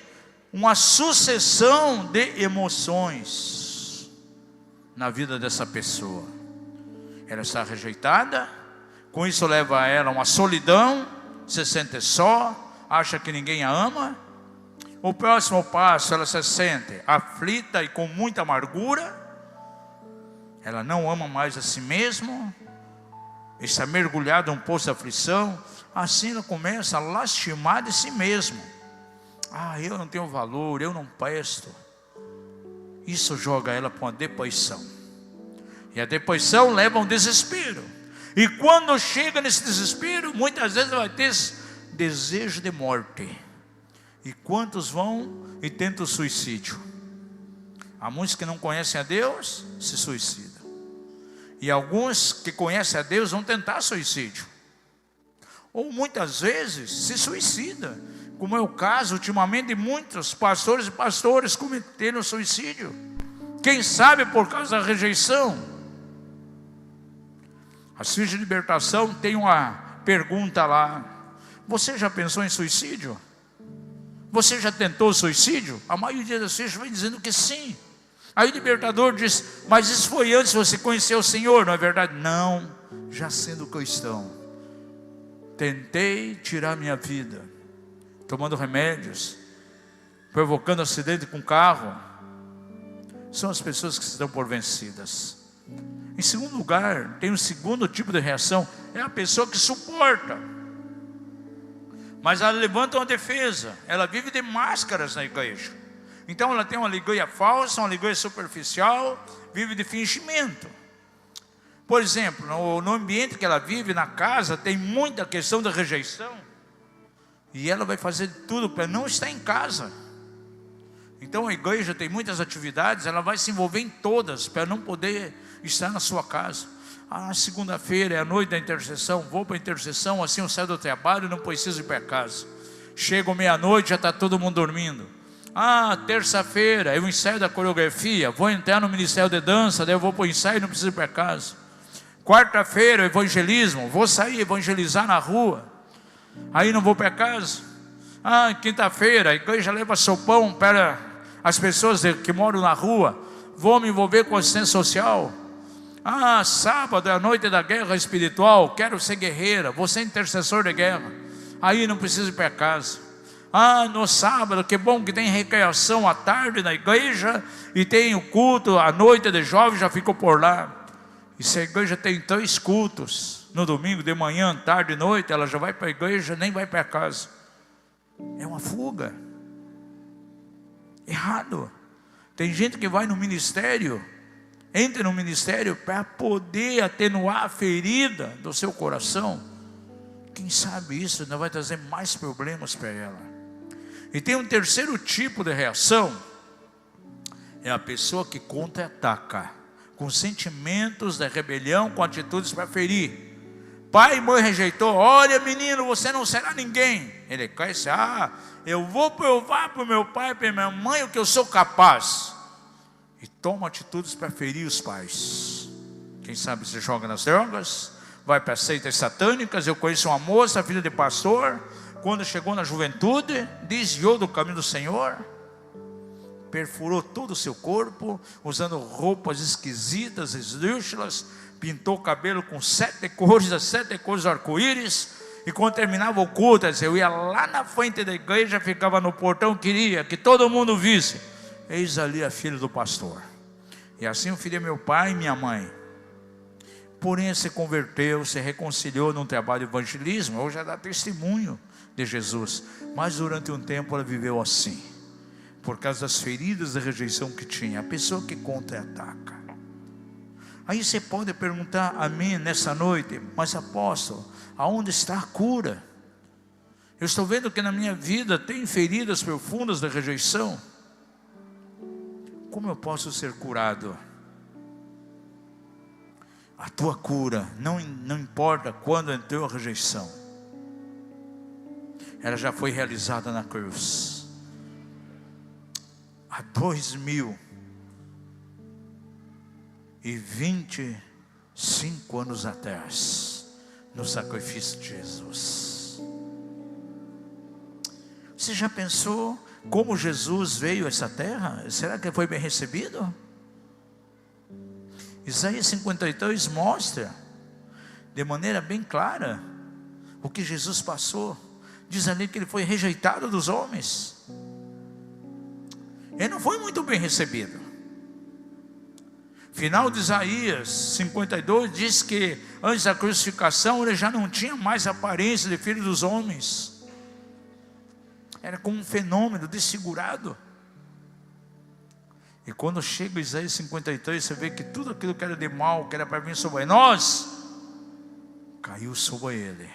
uma sucessão de emoções na vida dessa pessoa. Ela está rejeitada, com isso leva ela a uma solidão, se sente só, acha que ninguém a ama. O próximo passo, ela se sente aflita e com muita amargura. Ela não ama mais a si mesma, está mergulhada em um poço de aflição. Assim ela começa a lastimar de si mesma. Eu não tenho valor, eu não presto. Isso joga ela para uma depressão. E a depressão leva a um desespero. E quando chega nesse desespero, muitas vezes vai ter desejo de morte. E quantos vão e tentam o suicídio? Há muitos que não conhecem a Deus, se suicidam. E alguns que conhecem a Deus vão tentar suicídio. Ou muitas vezes se suicida, como é o caso ultimamente de muitos pastores e pastoras cometeram suicídio. Quem sabe por causa da rejeição. As filhas de libertação tem uma pergunta lá: você já pensou em suicídio? Você já tentou suicídio? A maioria das filhas vai dizendo que sim. Aí o libertador diz: mas isso foi antes de você conhecer o Senhor, não é verdade? Não, já sendo cristão, tentei tirar minha vida, tomando remédios, provocando acidente com carro. São as pessoas que se dão por vencidas. Em segundo lugar, tem um segundo tipo de reação, é a pessoa que suporta, mas ela levanta uma defesa, ela vive de máscaras na igreja. Então ela tem uma alegria falsa, uma alegria superficial, vive de fingimento. Por exemplo, no ambiente que ela vive, na casa, tem muita questão da rejeição, e ela vai fazer tudo para não estar em casa. Então a igreja tem muitas atividades, ela vai se envolver em todas, para não poder estar na sua casa. Segunda-feira é a noite da intercessão, vou para a intercessão, assim eu saio do trabalho e não preciso ir para casa. Chego meia-noite, já está todo mundo dormindo. Terça-feira é o ensaio da coreografia, vou entrar no ministério de dança, daí eu vou para o ensaio e não preciso ir para casa. Quarta-feira, evangelismo, vou sair evangelizar na rua, aí não vou para casa. Quinta-feira, a igreja leva sopão para as pessoas que moram na rua, vou me envolver com assistência social. Sábado é a noite da guerra espiritual, quero ser guerreira, vou ser intercessor de guerra, aí não preciso ir para casa. No sábado, que bom que tem recreação à tarde na igreja, e tem o culto à noite de jovens, já ficou por lá. E se a igreja tem 3 cultos, no domingo, de manhã, tarde e noite, ela já vai para a igreja, nem vai para casa. É uma fuga. Errado. Tem gente que vai no ministério, entra no ministério para poder atenuar a ferida do seu coração. Quem sabe isso não vai trazer mais problemas para ela. E tem um terceiro tipo de reação, é a pessoa que contra-ataca, com sentimentos de rebelião, com atitudes para ferir. Pai e mãe rejeitou, olha menino, você não será ninguém. Ele cresce, eu vou provar para o meu pai e para a minha mãe o que eu sou capaz. E toma atitudes para ferir os pais. Quem sabe se joga nas drogas, vai para seitas satânicas. Eu conheço uma moça, filha de pastor, quando chegou na juventude, desviou do caminho do Senhor, perfurou todo o seu corpo, usando roupas esquisitas, esdrúxulas, pintou o cabelo com 7 cores, as 7 cores do arco-íris, e quando terminava o culto, eu ia lá na frente da igreja, ficava no portão, queria que todo mundo visse, eis ali a filha do pastor. E assim eu filhei meu pai e minha mãe. Porém se converteu, se reconciliou num trabalho de evangelismo, hoje já dá testemunho de Jesus, mas durante um tempo ela viveu assim, por causa das feridas de rejeição que tinha, a pessoa que contra-ataca. Aí você pode perguntar a mim nessa noite, mas apóstolo, aonde está a cura? Eu estou vendo que na minha vida tem feridas profundas de rejeição. Como eu posso ser curado? A tua cura, não importa quando entrou a rejeição, ela já foi realizada na cruz. Há 2025 anos atrás, no sacrifício de Jesus. Você já pensou como Jesus veio a essa terra? Será que foi bem recebido? Isaías 53 mostra de maneira bem clara o que Jesus passou. Diz ali que ele foi rejeitado dos homens. Ele não foi muito bem recebido. Final de Isaías 52 diz que antes da crucificação ele já não tinha mais aparência de filho dos homens. Era como um fenômeno desfigurado. E quando chega Isaías 53, você vê que tudo aquilo que era de mal, que era para vir sobre nós, caiu sobre ele.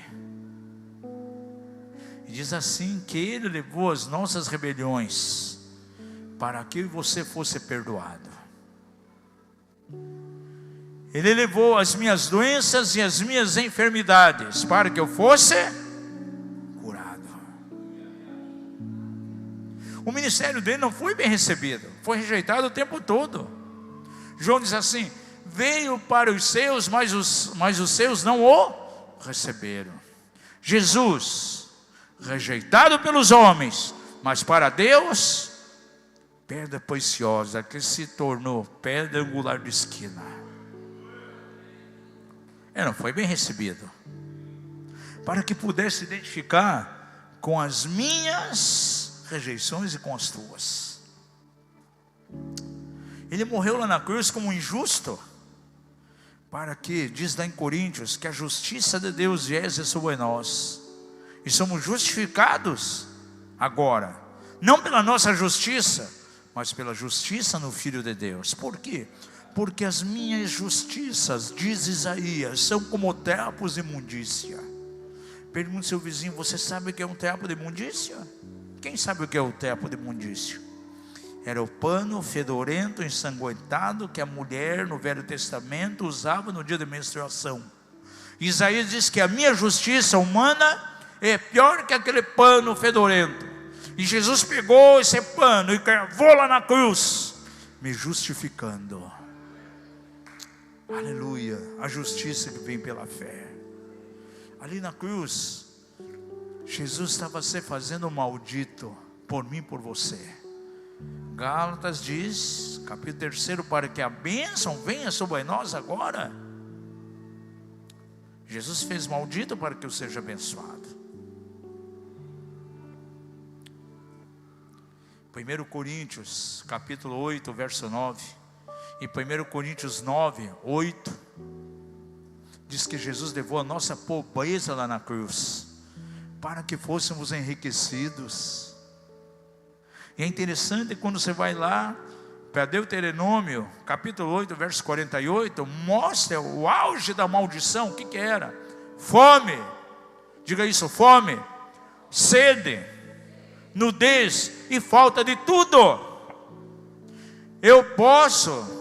E diz assim que ele levou as nossas rebeliões, para que você fosse perdoado. Ele levou as minhas doenças e as minhas enfermidades, para que eu fosse curado. O ministério dele não foi bem recebido, foi rejeitado o tempo todo. João diz assim: veio para os seus, mas os seus não o receberam. Jesus, rejeitado pelos homens, mas para Deus, pedra preciosa que se tornou pedra angular de esquina. Não foi bem recebido, para que pudesse identificar com as minhas rejeições e com as tuas. Ele morreu lá na cruz como um injusto, para que, diz lá em Coríntios, que a justiça de Deus viesse sobre nós, e somos justificados agora, não pela nossa justiça, mas pela justiça no Filho de Deus. Por quê? Porque as minhas justiças, diz Isaías, são como trapos de imundícia. Pergunte ao seu vizinho: você sabe o que é um trapo de imundícia? Quem sabe o que é o trapo de imundícia? Era o pano fedorento, ensanguentado, que a mulher no Velho Testamento usava no dia de menstruação. Isaías diz que a minha justiça humana é pior que aquele pano fedorento. E Jesus pegou esse pano e cravou lá na cruz, me justificando. Aleluia, a justiça que vem pela fé. Ali na cruz, Jesus estava se fazendo maldito por mim e por você. Gálatas diz, capítulo 3, para que a bênção venha sobre nós agora. Jesus fez maldito para que eu seja abençoado. 1 Coríntios, capítulo 8, verso 9. E 1 Coríntios 9, 8. Diz que Jesus levou a nossa pobreza lá na cruz, para que fôssemos enriquecidos. E é interessante quando você vai lá para Deuteronômio, capítulo 8, verso 48, mostra o auge da maldição. O que era? Fome. Diga isso: fome, sede, nudez e falta de tudo. Eu posso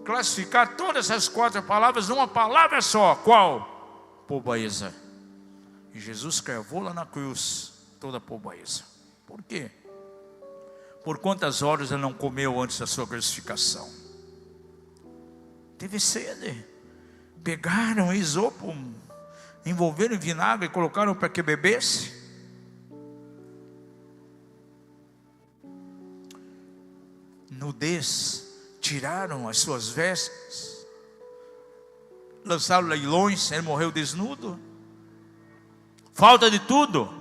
classificar todas essas 4 palavras numa palavra só. Qual? Pobreza. E Jesus cravou lá na cruz toda a pobreza. Por quê? Por quantas horas ele não comeu antes da sua crucificação? Teve sede. Pegaram isopo, envolveram em vinagre e colocaram para que bebesse. Nudez, tiraram as suas vestes, lançaram leilões, ele morreu desnudo. Falta de tudo.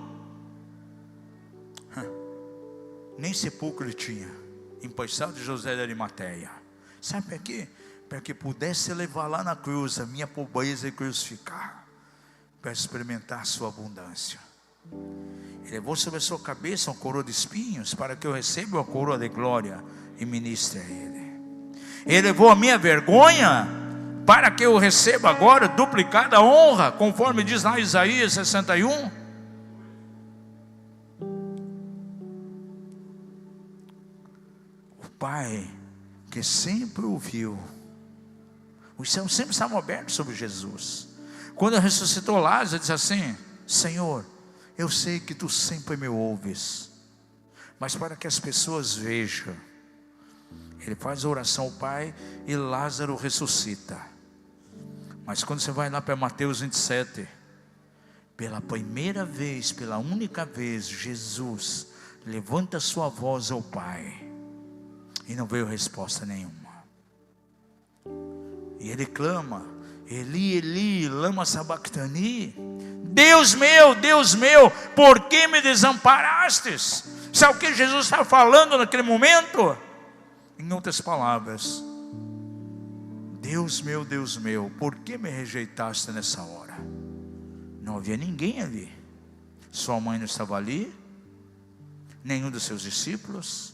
Nem sepulcro ele tinha, empossado de José de Arimateia. Sabe para quê? Para que pudesse levar lá na cruz a minha pobreza e crucificar, para experimentar a sua abundância. Ele levou sobre a sua cabeça uma coroa de espinhos, para que eu receba a coroa de glória e ministre a ele. Ele levou a minha vergonha, para que eu receba agora duplicada honra, conforme diz lá Isaías 61. Pai, que sempre ouviu, os céus sempre estavam abertos sobre Jesus. Quando ressuscitou Lázaro, disse assim: Senhor, eu sei que tu sempre me ouves, mas para que as pessoas vejam, ele faz a oração ao Pai e Lázaro ressuscita. Mas quando você vai lá para Mateus 27, pela primeira vez, pela única vez, Jesus levanta sua voz ao Pai. E não veio resposta nenhuma. E ele clama: Eli, Eli, lama sabactani. Deus meu, por que me desamparastes? Sabe o que Jesus estava falando naquele momento? Em outras palavras: Deus meu, por que me rejeitaste nessa hora? Não havia ninguém ali. Sua mãe não estava ali, nenhum dos seus discípulos,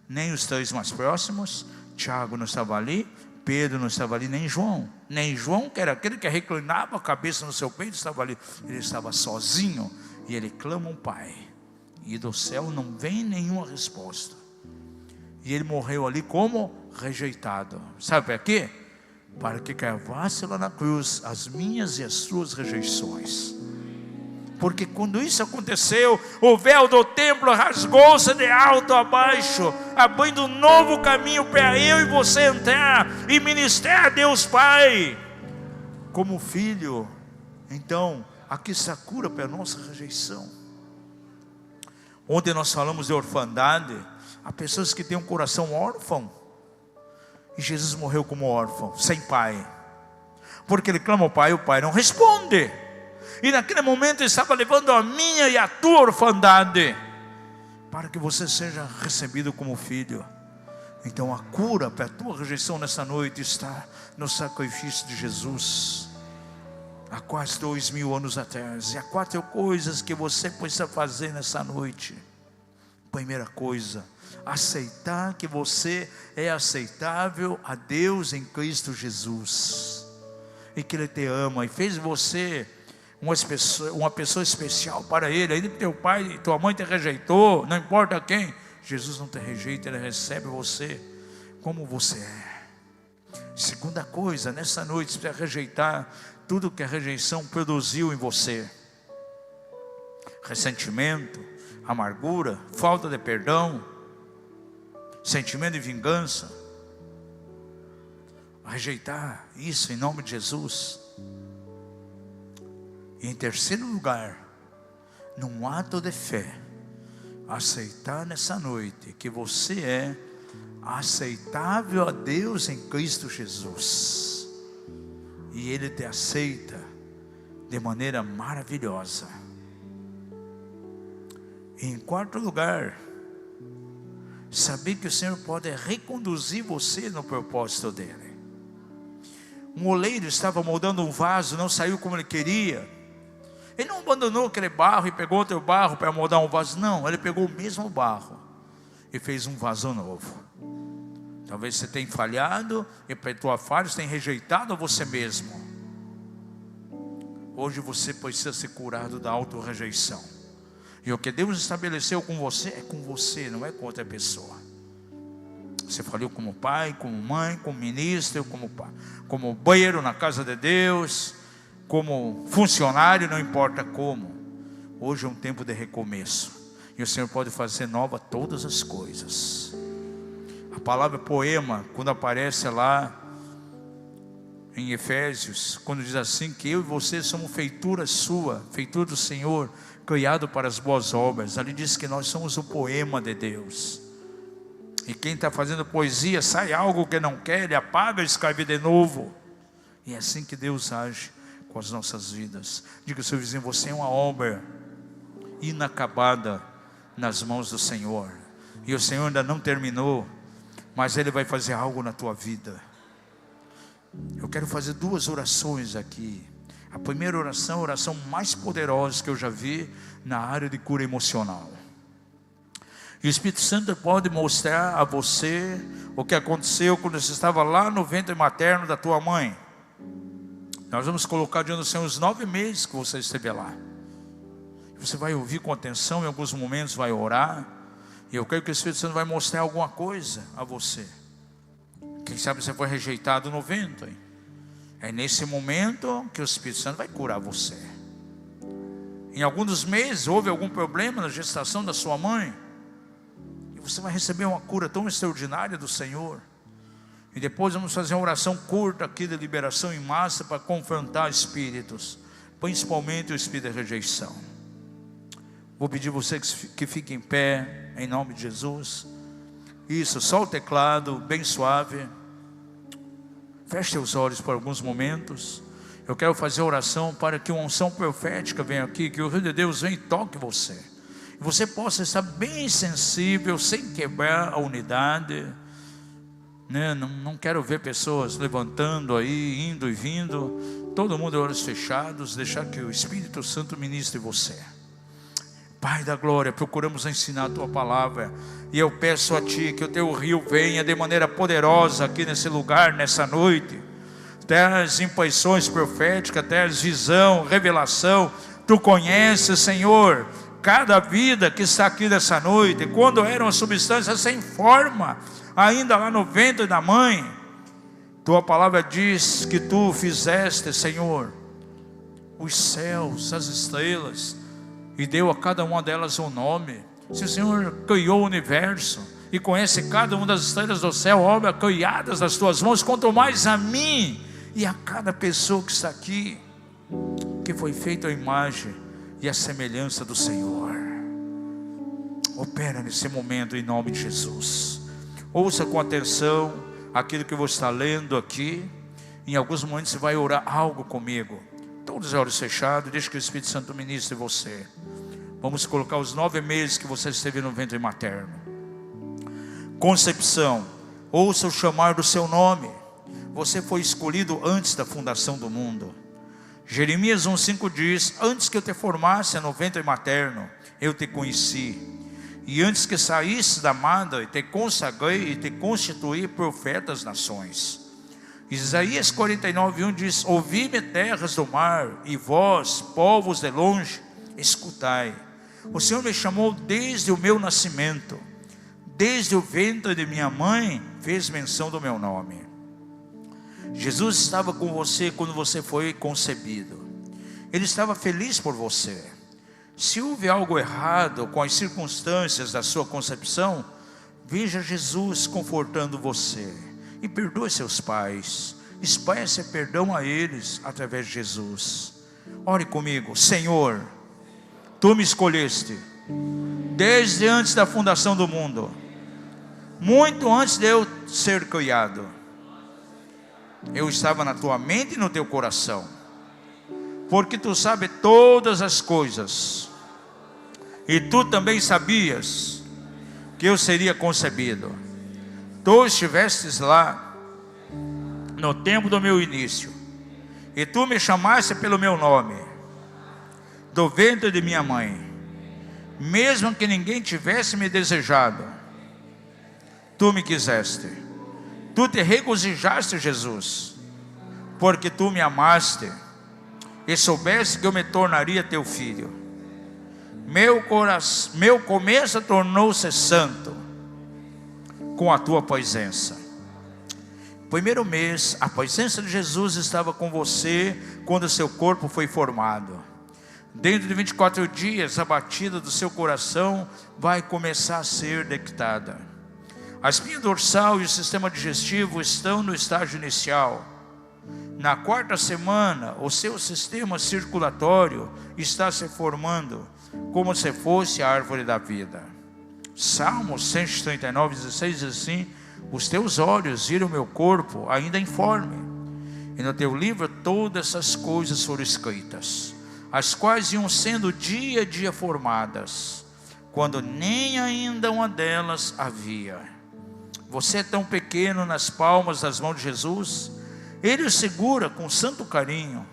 nem os 3 mais próximos. Tiago não estava ali, Pedro não estava ali, nem João, que era aquele que reclinava a cabeça no seu peito, estava ali. Ele estava sozinho, e ele clama ao Pai, e do céu não vem nenhuma resposta. E ele morreu ali como rejeitado. Sabe para quê? Para que cravasse lá na cruz as minhas e as suas rejeições. Porque quando isso aconteceu, o véu do templo rasgou-se de alto a baixo, abrindo um novo caminho para eu e você entrar e ministrar a Deus Pai como filho. Então, aqui está a cura para a nossa rejeição. Ontem nós falamos de orfandade. Há pessoas que têm um coração órfão. E Jesus morreu como órfão, sem pai. Porque ele clama ao pai, o pai não responde. E naquele momento ele estava levando a minha e a tua orfandade, para que você seja recebido como filho. Então a cura para a tua rejeição nessa noite está no sacrifício de Jesus. Há quase 2000 anos atrás. E há 4 coisas que você precisa fazer nessa noite. Primeira coisa, aceitar que você é aceitável a Deus em Cristo Jesus, e que Ele te ama e fez você uma pessoa especial para Ele. Ainda que teu pai e tua mãe te rejeitou, não importa quem, Jesus não te rejeita, Ele recebe você como você é. Segunda coisa, nessa noite você precisa rejeitar tudo que a rejeição produziu em você: ressentimento, amargura, falta de perdão, sentimento de vingança. Rejeitar isso em nome de Jesus. E em terceiro lugar, num ato de fé, aceitar nessa noite que você é aceitável a Deus em Cristo Jesus, e Ele te aceita de maneira maravilhosa. E em quarto lugar, saber que o Senhor pode reconduzir você no propósito dEle. Um oleiro estava moldando um vaso, não saiu como ele queria. Ele não abandonou aquele barro e pegou outro barro para moldar um vaso. Não, ele pegou o mesmo barro e fez um vaso novo. Talvez você tenha falhado, e para tua falha você tenha rejeitado você mesmo. Hoje você precisa ser curado da auto-rejeição. E o que Deus estabeleceu com você é com você, não é com outra pessoa. Você falhou como pai, como mãe, como ministro, como banheiro na casa de Deus, como funcionário, não importa como. Hoje é um tempo de recomeço, e o Senhor pode fazer nova todas as coisas. A palavra poema, quando aparece lá em Efésios, quando diz assim, que eu e você somos feitura sua, feitura do Senhor, criado para as boas obras. Ali diz que nós somos o poema de Deus. E quem está fazendo poesia, sai algo que não quer, ele apaga e escreve de novo. E é assim que Deus age com as nossas vidas. Diga ao seu vizinho: você é uma obra inacabada nas mãos do Senhor. E o Senhor ainda não terminou, mas Ele vai fazer algo na tua vida. Eu quero fazer 2 orações aqui. A primeira oração, a oração mais poderosa que eu já vi na área de cura emocional. E o Espírito Santo pode mostrar a você o que aconteceu quando você estava lá no ventre materno da tua mãe. Nós vamos colocar diante do Senhor os 9 meses que você esteve lá. Você vai ouvir com atenção, em alguns momentos vai orar. E eu creio que o Espírito Santo vai mostrar alguma coisa a você. Quem sabe você foi rejeitado no ventre. É nesse momento que o Espírito Santo vai curar você. Em alguns dos meses houve algum problema na gestação da sua mãe, e você vai receber uma cura tão extraordinária do Senhor. E depois vamos fazer uma oração curta aqui de liberação em massa para confrontar espíritos, principalmente o espírito de rejeição. Vou pedir você que fique em pé, em nome de Jesus. Isso, só o teclado, bem suave. Feche seus olhos por alguns momentos. Eu quero fazer a oração para que uma unção profética venha aqui, que o Rio de Deus venha e toque você. E você possa estar bem sensível, sem quebrar a unidade. Não quero ver pessoas levantando aí, indo e vindo. Todo mundo de olhos fechados, deixar que o Espírito Santo ministre você. Pai da glória, procuramos ensinar a Tua palavra, e eu peço a Ti que o Teu rio venha de maneira poderosa aqui nesse lugar, nessa noite. Traz impressões proféticas, traz visão, revelação. Tu conheces, Senhor, cada vida que está aqui nessa noite. Quando era uma substância sem forma, ainda lá no ventre da mãe, Tua palavra diz que Tu fizeste, Senhor, os céus, as estrelas, e deu a cada uma delas um nome. Se o Senhor criou o universo e conhece cada uma das estrelas do céu, obras criadas das Tuas mãos, quanto mais a mim e a cada pessoa que está aqui, que foi feita a imagem e a semelhança do Senhor. opera nesse momento em nome de Jesus. Ouça com atenção aquilo que eu vou estar lendo aqui. Em alguns momentos você vai orar algo comigo. Todos os olhos fechados, deixa que o Espírito Santo ministre você. Vamos colocar os 9 meses que você esteve no ventre materno. Concepção, ouça o chamar do seu nome. Você foi escolhido antes da fundação do mundo. Jeremias 1,5 diz: antes que eu te formasse no ventre materno, eu te conheci. E antes que saísse da madre, te consagrei e te constituí profeta das nações. Isaías 49,1 diz: ouvi-me terras do mar, e vós, povos de longe, escutai. O Senhor me chamou desde o meu nascimento, desde o ventre de minha mãe, fez menção do meu nome. Jesus estava com você quando você foi concebido. Ele estava feliz por você. Se houve algo errado com as circunstâncias da sua concepção, veja Jesus confortando você. E perdoe seus pais. Expresse perdão a eles através de Jesus. Ore comigo. Senhor, Tu me escolheste desde antes da fundação do mundo, muito antes de eu ser criado. Eu estava na Tua mente e no Teu coração, porque Tu sabes todas as coisas, e Tu também sabias que eu seria concebido. Tu estivestes lá no tempo do meu início, e Tu me chamaste pelo meu nome, do ventre de minha mãe, mesmo que ninguém tivesse me desejado. Tu me quiseste, Tu te regozijaste, Jesus, porque Tu me amaste e soubeste que eu me tornaria Teu filho. Meu começo tornou-se santo com a Tua presença. Primeiro mês, a presença de Jesus estava com você quando seu corpo foi formado. Dentro de 24 dias, a batida do seu coração vai começar a ser detectada. A espinha dorsal e o sistema digestivo estão no estágio inicial. Na 4ª semana, o seu sistema circulatório está se formando, como se fosse a árvore da vida. Salmo 139:16 diz assim: os teus olhos viram meu corpo ainda informe, e no teu livro todas essas coisas foram escritas, as quais iam sendo dia a dia formadas, quando nem ainda uma delas havia. Você é tão pequeno nas palmas das mãos de Jesus, Ele o segura com santo carinho.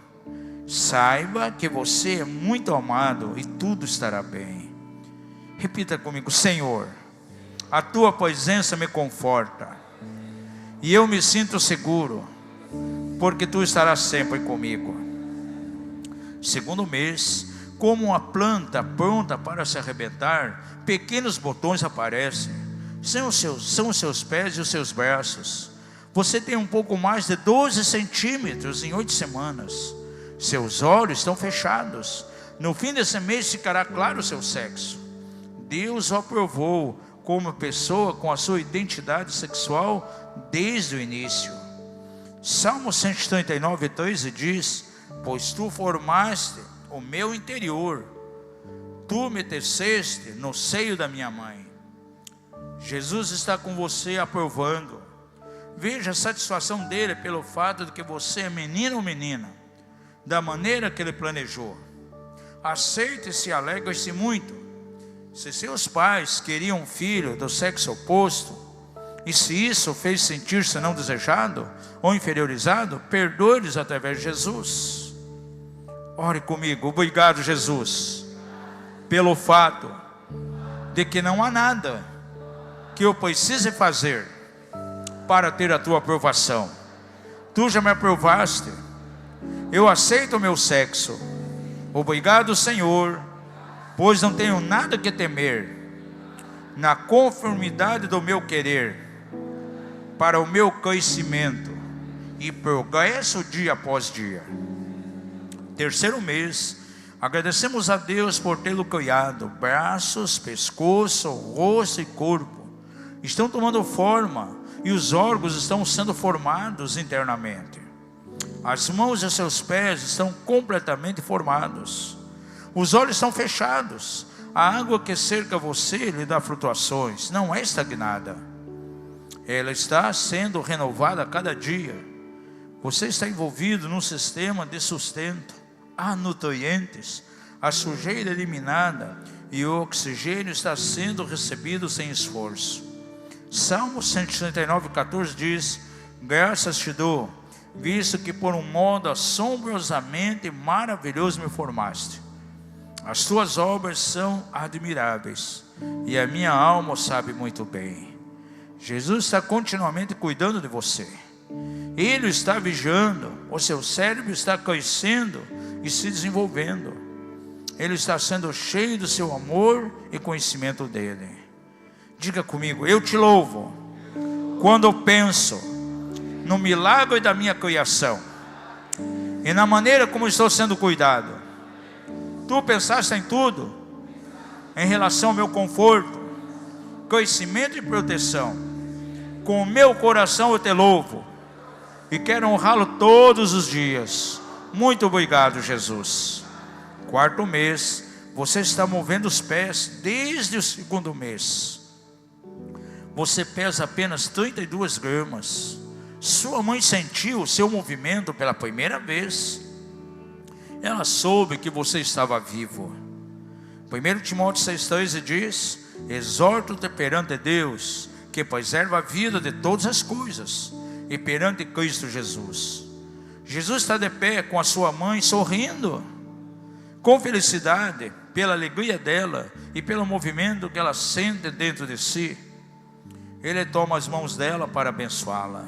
Saiba que você é muito amado e tudo estará bem. Repita comigo: Senhor, a Tua presença me conforta, e eu me sinto seguro, porque Tu estarás sempre comigo. Segundo mês, como uma planta pronta para se arrebentar, pequenos botões aparecem. São os seus pés e os seus braços. Você tem um pouco mais de 12 centímetros em 8 semanas. Seus olhos estão fechados. No fim desse mês ficará claro o seu sexo. Deus o aprovou como pessoa com a sua identidade sexual desde o início. Salmo 139:13 diz: pois Tu formaste o meu interior, Tu me teceste no seio da minha mãe. Jesus está com você aprovando. Veja a satisfação dele pelo fato de que você é menino ou menina, da maneira que Ele planejou. Aceite e se alegre-se muito. Se seus pais queriam um filho do sexo oposto, e se isso fez sentir-se não desejado ou inferiorizado, perdoe-lhes através de Jesus. Ore comigo. Obrigado, Jesus, pelo fato de que não há nada que eu precise fazer para ter a Tua aprovação. Tu já me aprovaste. Eu aceito o meu sexo. Obrigado, Senhor, pois não tenho nada que temer, na conformidade do meu querer, para o meu crescimento e progresso dia após dia. Terceiro mês, agradecemos a Deus por tê-lo criado. Braços, pescoço, rosto e corpo estão tomando forma, e os órgãos estão sendo formados internamente. As mãos e seus pés estão completamente formados. Os olhos estão fechados. A água que cerca você lhe dá flutuações, não é estagnada. Ela está sendo renovada a cada dia. Você está envolvido num sistema de sustento. Há nutrientes, a sujeira eliminada e o oxigênio está sendo recebido sem esforço. Salmo 139:14 diz: graças te dou, visto que por um modo assombrosamente maravilhoso me formaste. As tuas obras são admiráveis, e a minha alma sabe muito bem. Jesus está continuamente cuidando de você. Ele está vigiando, o seu cérebro está crescendo e se desenvolvendo. Ele está sendo cheio do seu amor e conhecimento dele. Diga comigo: eu te louvo quando eu penso no milagre da minha criação e na maneira como estou sendo cuidado. Tu pensaste em tudo em relação ao meu conforto, crescimento e proteção. Com o meu coração eu te louvo e quero honrá-lo todos os dias. Muito obrigado, Jesus. 4º mês, você está movendo os pés desde o 2º mês. Você pesa apenas 32 gramas. Sua mãe sentiu o seu movimento pela primeira vez. Ela soube que você estava vivo. 1 Timóteo 6,13 diz: exorto-te perante Deus, que preserva a vida de todas as coisas, e perante Cristo Jesus. Jesus está de pé com a sua mãe, sorrindo, com felicidade, pela alegria dela, e pelo movimento que ela sente dentro de si. Ele toma as mãos dela para abençoá-la.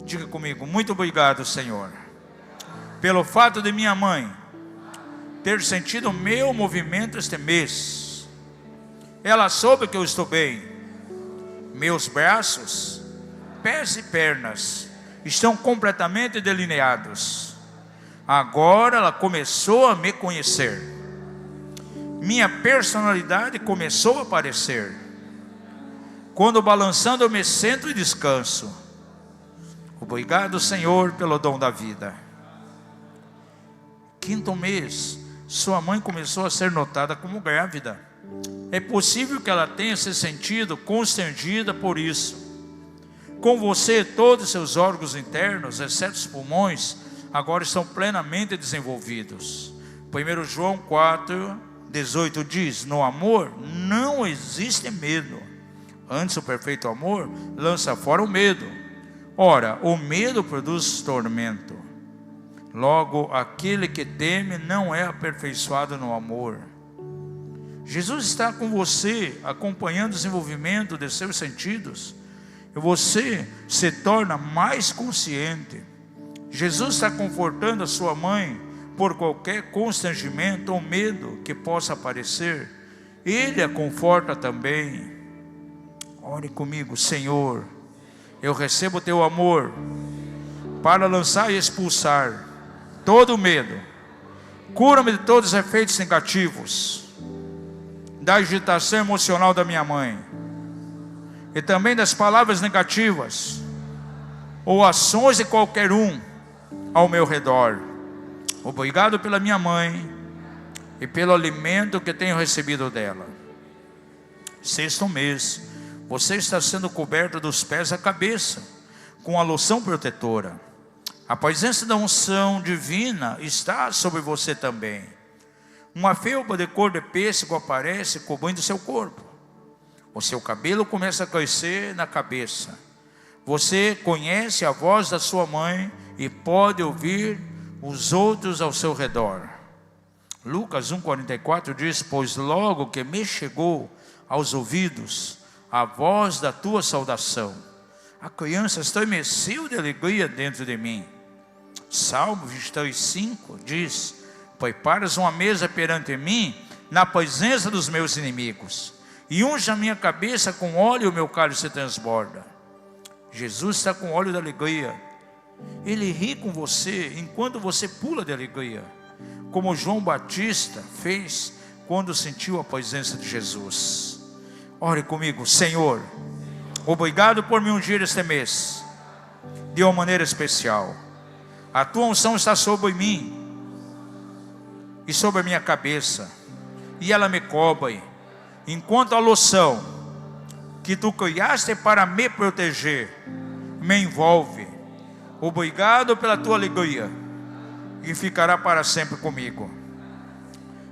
Diga comigo: muito obrigado, Senhor, pelo fato de minha mãe ter sentido o meu movimento este mês. Ela soube que eu estou bem. Meus braços, pés e pernas estão completamente delineados. Agora ela começou a me conhecer. Minha personalidade começou a aparecer. Quando balançando eu me sento e descanso. Obrigado, Senhor, pelo dom da vida. 5º mês, sua mãe começou a ser notada como grávida. É possível que ela tenha se sentido constrangida por isso. Com você, todos os seus órgãos internos, exceto os pulmões, agora estão plenamente desenvolvidos. 1 João 4:18 diz: no amor não existe medo. Antes, o perfeito amor lança fora o medo. Ora, o medo produz tormento. Logo, aquele que teme não é aperfeiçoado no amor. Jesus está com você, acompanhando o desenvolvimento de seus sentidos, e você se torna mais consciente. Jesus está confortando a sua mãe por qualquer constrangimento ou medo que possa aparecer. Ele a conforta também. Ore comigo: Senhor, eu recebo o teu amor para lançar e expulsar todo o medo. Cura-me de todos os efeitos negativos da agitação emocional da minha mãe, e também das palavras negativas ou ações de qualquer um ao meu redor. Obrigado pela minha mãe e pelo alimento que tenho recebido dela. 6º mês, você está sendo coberto dos pés à cabeça com a loção protetora. A presença da unção divina está sobre você também. Uma felpa de cor de pêssego aparece cobrindo seu corpo. O seu cabelo começa a crescer na cabeça. Você conhece a voz da sua mãe e pode ouvir os outros ao seu redor. Lucas 1:44 diz: pois logo que me chegou aos ouvidos a voz da tua saudação, a criança estremeceu de alegria dentro de mim. Salmo 23:5 diz: preparas uma mesa perante mim na presença dos meus inimigos, e unge a minha cabeça com óleo e o meu cálice se transborda. Jesus está com óleo da alegria. Ele ri com você enquanto você pula de alegria, como João Batista fez quando sentiu a presença de Jesus. Ore comigo: Senhor, obrigado por me ungir este mês de uma maneira especial. A tua unção está sobre mim e sobre a minha cabeça. e ela me cobre, enquanto a loção que tu criaste para me proteger me envolve. Obrigado pela tua alegria, e ficará para sempre comigo.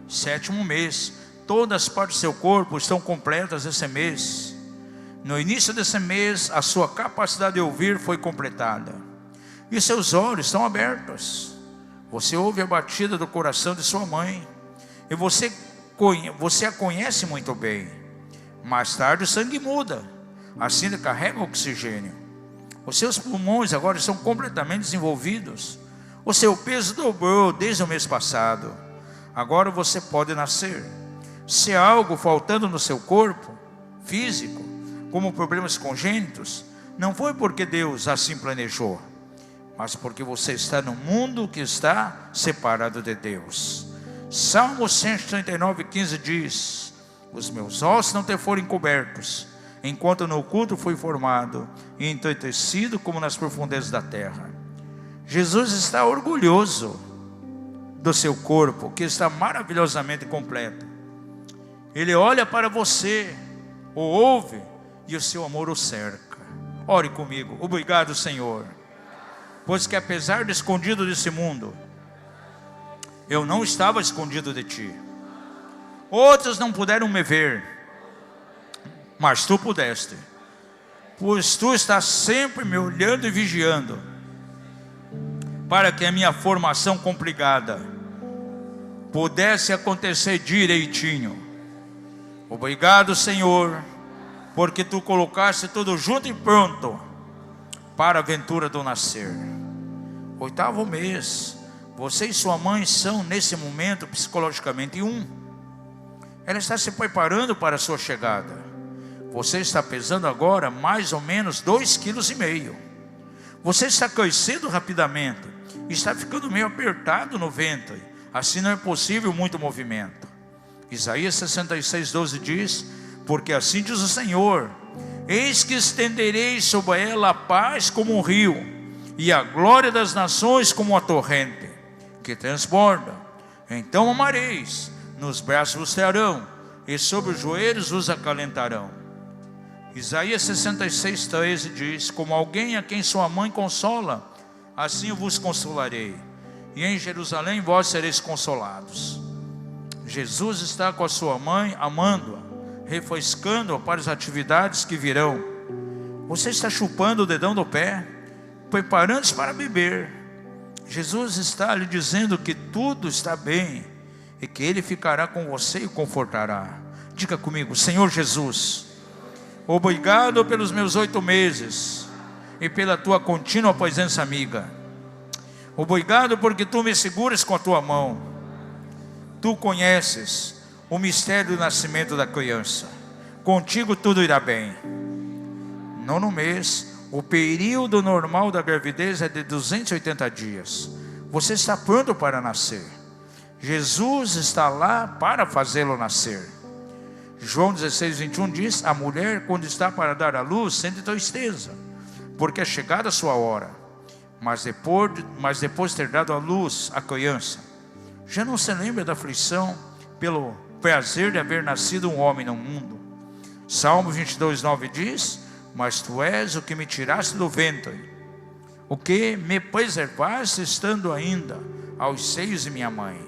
7º mês, todas as partes do seu corpo estão completas esse mês. No início desse mês, a sua capacidade de ouvir foi completada, e seus olhos estão abertos. Você ouve a batida do coração de sua mãe, e você a conhece muito bem. Mais tarde o sangue muda, assim ele carrega o oxigênio. Os seus pulmões agora estão completamente desenvolvidos. O seu peso dobrou desde o mês passado. Agora você pode nascer. Se há algo faltando no seu corpo físico, como problemas congênitos, não foi porque Deus assim planejou, mas porque você está num mundo que está separado de Deus. Salmo 139:15 diz: os meus ossos não te foram encobertos, enquanto no oculto fui formado e entretecido como nas profundezas da terra. Jesus está orgulhoso do seu corpo, que está maravilhosamente completo. Ele olha para você, o ouve, e o seu amor o cerca. Ore comigo. Obrigado, Senhor, pois que apesar de escondido desse mundo, eu não estava escondido de ti. Outros não puderam me ver, mas tu pudeste, pois tu estás sempre me olhando e vigiando, para que a minha formação complicada pudesse acontecer direitinho. Obrigado, Senhor, porque tu colocaste tudo junto e pronto para a aventura do nascer. 8º mês, você e sua mãe são nesse momento psicologicamente ela está se preparando para a sua chegada. Você está pesando agora mais ou menos 2,5 kg. Você está crescendo rapidamente, está ficando meio apertado no ventre, assim não é possível muito movimento. Isaías 66:12 diz: porque assim diz o Senhor, eis que estenderei sobre ela a paz como um rio, e a glória das nações como uma torrente que transborda. Então amareis, nos braços vos terão, e sobre os joelhos vos acalentarão. Isaías 66:13 diz: como alguém a quem sua mãe consola, assim eu vos consolarei, e em Jerusalém vós sereis consolados. Jesus está com a sua mãe, amando-a, refrescando-a para as atividades que virão. Você está chupando o dedão do pé, preparando-se para beber. Jesus está lhe dizendo que tudo está bem, e que Ele ficará com você e confortará. Diga comigo: Senhor Jesus, obrigado pelos meus 8 meses, e pela Tua contínua presença amiga. Obrigado porque Tu me seguras com a Tua mão. Tu conheces o mistério do nascimento da criança. Contigo tudo irá bem. 9º mês, o período normal da gravidez é de 280 dias. Você está pronto para nascer. Jesus está lá para fazê-lo nascer. João 16:21 diz: a mulher, quando está para dar à luz, sente tristeza, porque é chegada a sua hora. Mas depois de ter dado à luz a criança, já não se lembra da aflição pelo prazer de haver nascido um homem no mundo. Salmo 22:9 diz: mas tu és o que me tiraste do ventre, o que me preservaste estando ainda aos seios de minha mãe.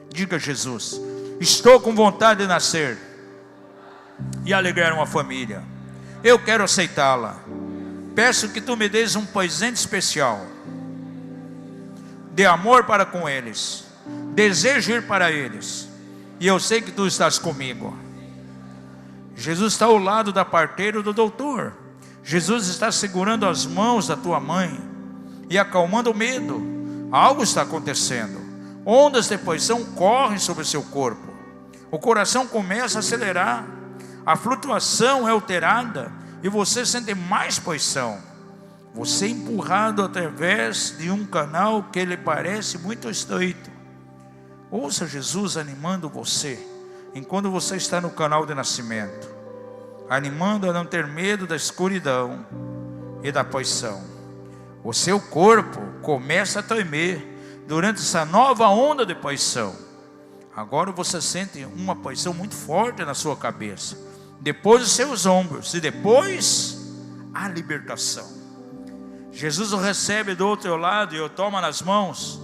Diga: Jesus, estou com vontade de nascer e alegrar uma família. Eu quero aceitá-la. Peço que tu me des um presente especial de amor para com eles. Desejo ir para eles, e eu sei que tu estás comigo. Jesus está ao lado da parteira do doutor. Jesus está segurando as mãos da tua mãe e acalmando o medo. Algo está acontecendo. Ondas de pressão correm sobre o seu corpo. O coração começa a acelerar. A flutuação é alterada e você sente mais pressão. Você é empurrado através de um canal que lhe parece muito estreito. Ouça Jesus animando você enquanto você está no canal de nascimento, animando a não ter medo da escuridão e da pressão. O seu corpo começa a tremer durante essa nova onda de pressão. Agora você sente uma pressão muito forte na sua cabeça. Depois os seus ombros. E depois a libertação. Jesus o recebe do outro lado e o toma nas mãos.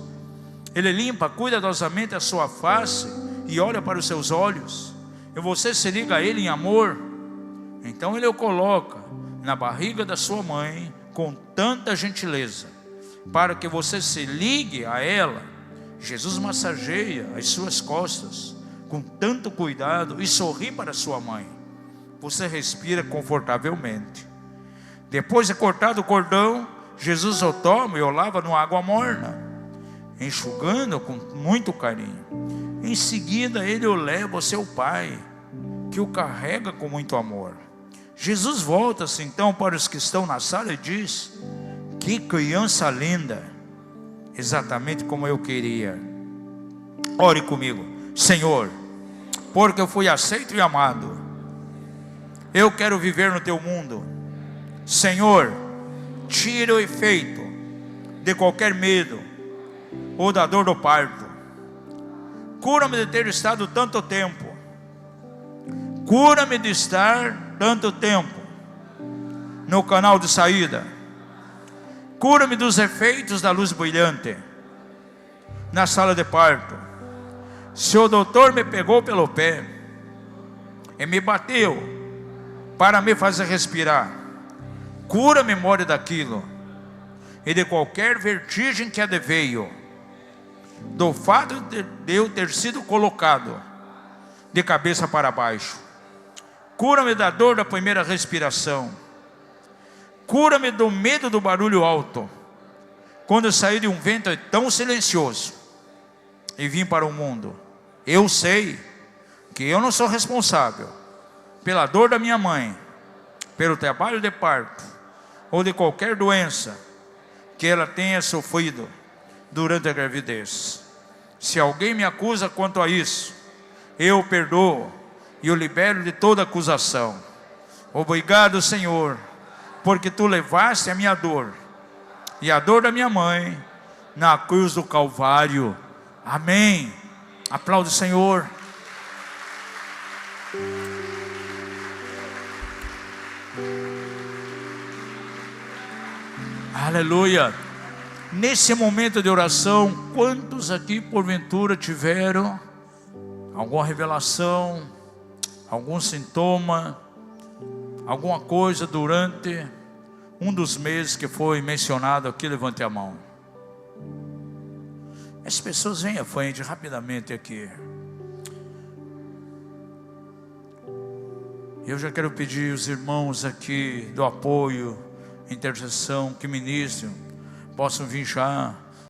Ele limpa cuidadosamente a sua face e olha para os seus olhos. E você se liga a ele em amor. Então ele o coloca na barriga da sua mãe com tanta gentileza, para que você se ligue a ela. Jesus massageia as suas costas com tanto cuidado e sorri para sua mãe. Você respira confortavelmente. Depois de cortado o cordão, Jesus o toma e o lava numa água morna, enxugando com muito carinho. Em seguida ele o leva ao seu pai, que o carrega com muito amor. Jesus volta-se então para os que estão na sala e diz: que criança linda, exatamente como eu queria. Ore comigo. Senhor, porque eu fui aceito e amado, eu quero viver no teu mundo. Senhor, tira o efeito de qualquer medo ou da dor do parto. Cura-me de ter estado tanto tempo. Cura-me de estar tanto tempo no canal de saída. Cura-me dos efeitos da luz brilhante na sala de parto. Se o doutor me pegou pelo pé e me bateu para me fazer respirar, cura a memória daquilo e de qualquer vertigem que adveio do fato de eu ter sido colocado de cabeça para baixo. Cura-me da dor da primeira respiração. Cura-me do medo do barulho alto, quando eu saí de um vento tão silencioso e vim para o mundo. Eu sei que eu não sou responsável pela dor da minha mãe, pelo trabalho de parto ou de qualquer doença que ela tenha sofrido durante a gravidez. Se alguém me acusa quanto a isso, eu perdoo e o libero de toda acusação. Obrigado, Senhor, porque tu levaste a minha dor e a dor da minha mãe na cruz do Calvário. Amém. Aplaude o Senhor. Aleluia. Nesse momento de oração, quantos aqui porventura tiveram alguma revelação, algum sintoma, alguma coisa durante um dos meses que foi mencionado aqui? Levante a mão. As pessoas vêm à frente rapidamente aqui. Eu já quero pedir os irmãos aqui do apoio, intercessão, que ministram, possam vir já